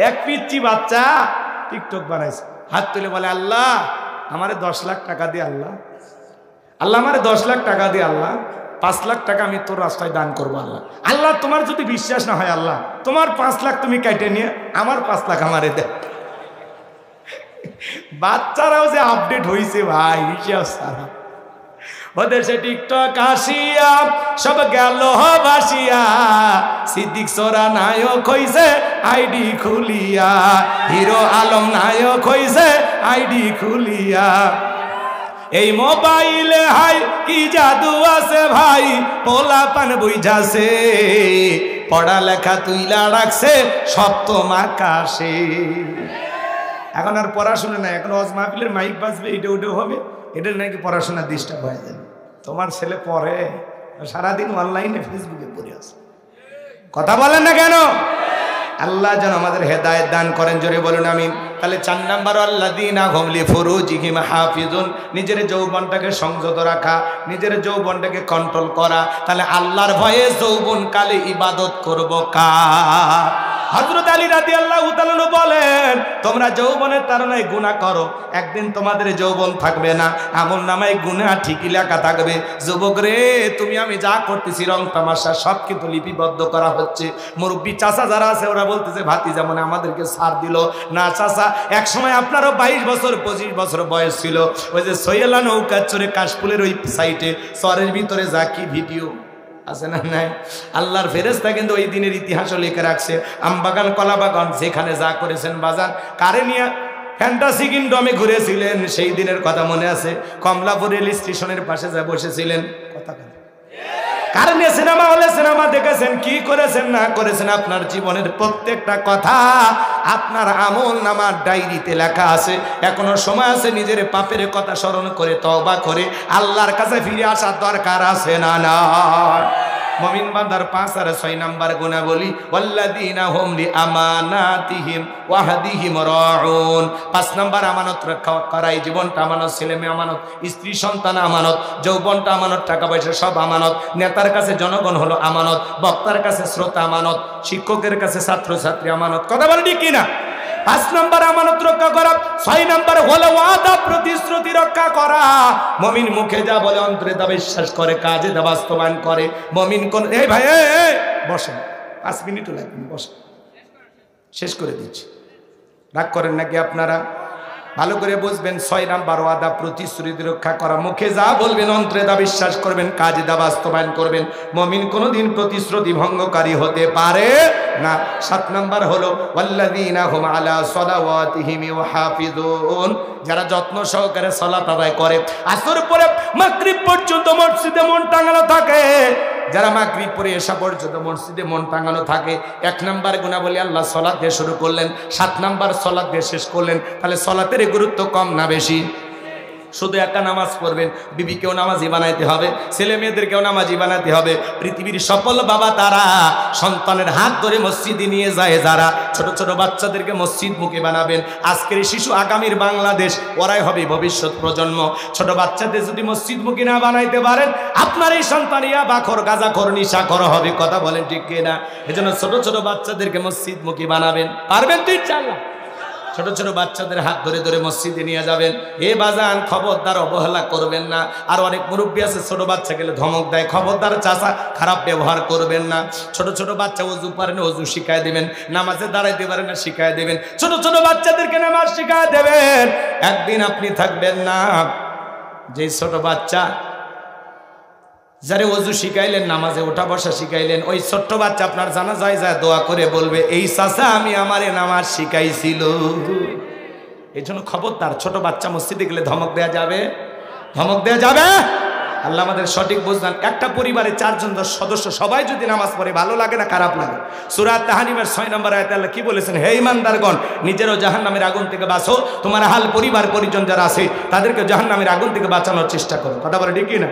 এক পিচ্চি বাচ্চা টিকটক বানাইছে, হাত তুলে বলে আল্লাহ আমারে 10 লাখ টাকা দিয়ে, আল্লাহ আল্লাহ আমারে 10 লাখ টাকা দিয়ে, আল্লাহ 5 লাখ টাকা আমি তোর রাস্তায় দান করবো। আল্লাহ আল্লাহ তোমার যদি বিশ্বাস না হয়, আল্লাহ তোমার 5 লাখ তুমি কেটে নিয়ে আমার 5 লাখ আমারে দে। বাচ্চারাও যে আপডেট হয়েছে ভাই, হিসাব সারা। ওদের সে টিকটক আসিয়া সব গেল ভাসিয়া, সিদ্দিক সোরা নায়ক হইছে আইডি খুলিয়া, হিরো আলম নায়ক হইছে আইডি খুলিয়া। এই মোবাইলে হাই কি জাদু আছে ভাই, পোলা পান বুঝাছে, পড়ালেখা তুইলা রাখছে সপ্তম আকাশে। এখন আর পড়াশোনা নাই, এখন ওয়াজ মাহফিলের মাইক বাজবে, এটা ওটা হবে, এটার নাকি পড়াশোনা ডিস্টার্ব হয়ে যাবে। তোমার ছেলে পড়ে, সারাদিন অনলাইনে ফেসবুকে পড়ে আছে, কথা বলেন না কেন? আল্লাহ যেন আমাদের হেদায়েত দান করেন, জোরে বলুন আমিন। তাহলে 4 নাম্বার আল্লাযীনা হুম লিফুরুজিহিম হাফিজুন, নিজের যৌবনটাকে সংযত রাখা, নিজের যৌবনটাকে কন্ট্রোল করা। তাহলে আল্লাহর ভয়ে যৌবনকালে ইবাদত করব কার? হযরত আলী রাদিয়াল্লাহু তাআলা বলেন তোমরা যৌবনের তাড়নায় গুনাহ করো, একদিন তোমাদের যৌবন থাকবে না, আমলনামায় গুনাহ ঠিকই লেখা থাকবে। যুবক রে, তুমি আমি যা করতেছি রং তামাশা সব কিন্তু লিপিবদ্ধ করা হচ্ছে। মুরব্বী চাচা যারা আছে ওরা বলতেছে ভাতিজা মনে আমাদেরকে ছাড় দিল না। চাচা এক সময় আপনারও 22 বছর 25 বছর বয়স ছিল, ওই যে সৈয়লা নৌকা চড়ে কাশফুলের ওই সাইটে চরের ভিতরে যা কি ভিডিও আছে না নাই? আল্লাহর ফেরেশতা কিন্তু ওই দিনের ইতিহাসও লিখে রাখছে। আমবাগান কলাবাগান যেখানে যা করেছেন বাজান, কারে নিয়ে ফ্যান্টাসি কিংডমে ঘুরেছিলেন সেই দিনের কথা মনে আছে? কমলাপুর রেল স্টেশনের পাশে যা বসেছিলেন, কথা কারণ সিনেমা হলে সিনেমা দেখেছেন, কি করেছেন না করেছেন, আপনার জীবনের প্রত্যেকটা কথা আপনার আমল নামার ডায়েরিতে লেখা আছে। এখনো সময় আছে নিজের পাপের কথা স্মরণ করে তওবা করে আল্লাহর কাছে ফিরে আসার দরকার আছে না না? মুমিন বান্দার 5 আর 6 নাম্বার গুণাবলী, ওয়াল্লাযীনা হুম লিআমানাতিহিম ওয়া আহদিহিম রাউন। 5 নাম্বার আমানত রক্ষা করাই, জীবনটা আমানত, ছেলে মেয়ে আমানত, স্ত্রী সন্তান আমানত, যৌবনটা আমানত, টাকা পয়সা সব আমানত। নেতার কাছে জনগণ হলো আমানত, বক্তার কাছে শ্রোতা আমানত, শিক্ষকের কাছে ছাত্র ছাত্রী আমানত। কথা বলেন ঠিক কিনা? 5 নাম্বার আমানত রক্ষা করা। 6 নাম্বার হলো ওয়াদা প্রতিশ্রুতি রক্ষা করা। মুমিন মুখে যা বলে অন্তরে তা বিশ্বাস করে, কাজে তা বাস্তবায়ন করে। মুমিন কোন এই ভাই বসেন, 5 মিনিটও লাগবে, বসেন, শেষ করে দিচ্ছি। রাগ করেন নাকি আপনারা? ভালো করে বুঝবেন। 6 নাম্বার ওয়াদা প্রতিশ্রুতি রক্ষা করা। মুখে যা বলবেন অন্তরে তা বিশ্বাস করবেন, কাজে তা বাস্তবায়ন করবেন। মুমিন কোনোদিন প্রতিশ্রুতি ভঙ্গকারী হতে পারে না। 7 নাম্বার হলো ওয়াল্লাযীনা হুম আলা সালাওয়াতিহিম ইউহাফিজুন, যারা যত্ন সহকারে সালাত আদায় করে। আসর পরে মাগরিব পর্যন্ত মসজিদে মন টাঙানো থাকে। যারা মাগরিব পরে এশা পর্যন্ত মসজিদে মন টাঙানো থাকে। 1 নাম্বার গুনাহ আল্লাহ সালাত দিয়ে শুরু করলেন, 7 নাম্বার সালাত দিয়ে শেষ করলেন। তাহলে সালাতের গুরুত্ব কম না বেশি? শুধু একা নামাজ পড়বেন, বিবিকেও নামাজি বানাইতে হবে, ছেলে মেয়েদেরকেও নামাজি বানাতে হবে। পৃথিবীর সফল বাবা তারা সন্তানের হাত ধরে মসজিদে নিয়ে যায়, যারা ছোট ছোট বাচ্চাদেরকে মসজিদমুখী বানাবেন। আজকের শিশু আগামীর বাংলাদেশ, ওরাই হবে ভবিষ্যৎ প্রজন্ম। ছোট বাচ্চাদের যদি মসজিদমুখী না বানাইতে পারেন, আপনার এই সন্তান ইয়া বাখর গাঁজাখোর নিশাখোর হবে। কথা বলেন ঠিক কিনা? এজন্য ছোট ছোট বাচ্চাদেরকে মসজিদমুখী বানাবেন। পারবেন তো ইনশাআল্লাহ? ছোট ছোট বাচ্চাদের হাত ধরে ধরে মসজিদে নিয়ে যাবেন। এ বাজান খবরদার অবহেলা করবেন না। আর অনেক মুরব্বী আছে ছোট বাচ্চা গেলে ধমক দেয়, খবরদার চাচা খারাপ ব্যবহার করবেন না। ছোট ছোট বাচ্চা অজু পারে না, অজু শিখায় দেবেন। নামাজে দাঁড়াইতে পারে না, শিখায় দেবেন। ছোট ছোট বাচ্চাদেরকে নামাজ শিখায় দেবেন। একদিন আপনি থাকবেন না, যে ছোট বাচ্চা যারে অজু শিখাইলেন, নামাজে ওঠা বসা শিখাইলেন, ওই ছোট্ট বাচ্চা আপনার জানাজায় যায় দোয়া করে বলবে, এই চাচা আমি আমারে নামাজ শিখাইছিল। এই জন্য খবরদার, ছোট বাচ্চা মসজিদে গেলে ধমক দেয়া যাবে? ধমক দেয়া যাবে? আল্লাহ আমাদের সঠিক বুঝদান। একটা পরিবারে 4 জন সদস্য সবাই যদি নামাজ পড়ে, ভালো লাগে না খারাপ লাগে? সূরা তাহরিমের 6 নম্বর আয়াতে আল্লাহ কি বলেছেন? হে ঈমানদারগণ, নিজেরও জাহান্নামের আগুন থেকে বাঁচো, তোমার হাল পরিবার পরিজন যারা আছে তাদেরকে জাহান্নামের আগুন থেকে বাঁচানোর চেষ্টা করো। কথা বলে ঠিক কি না?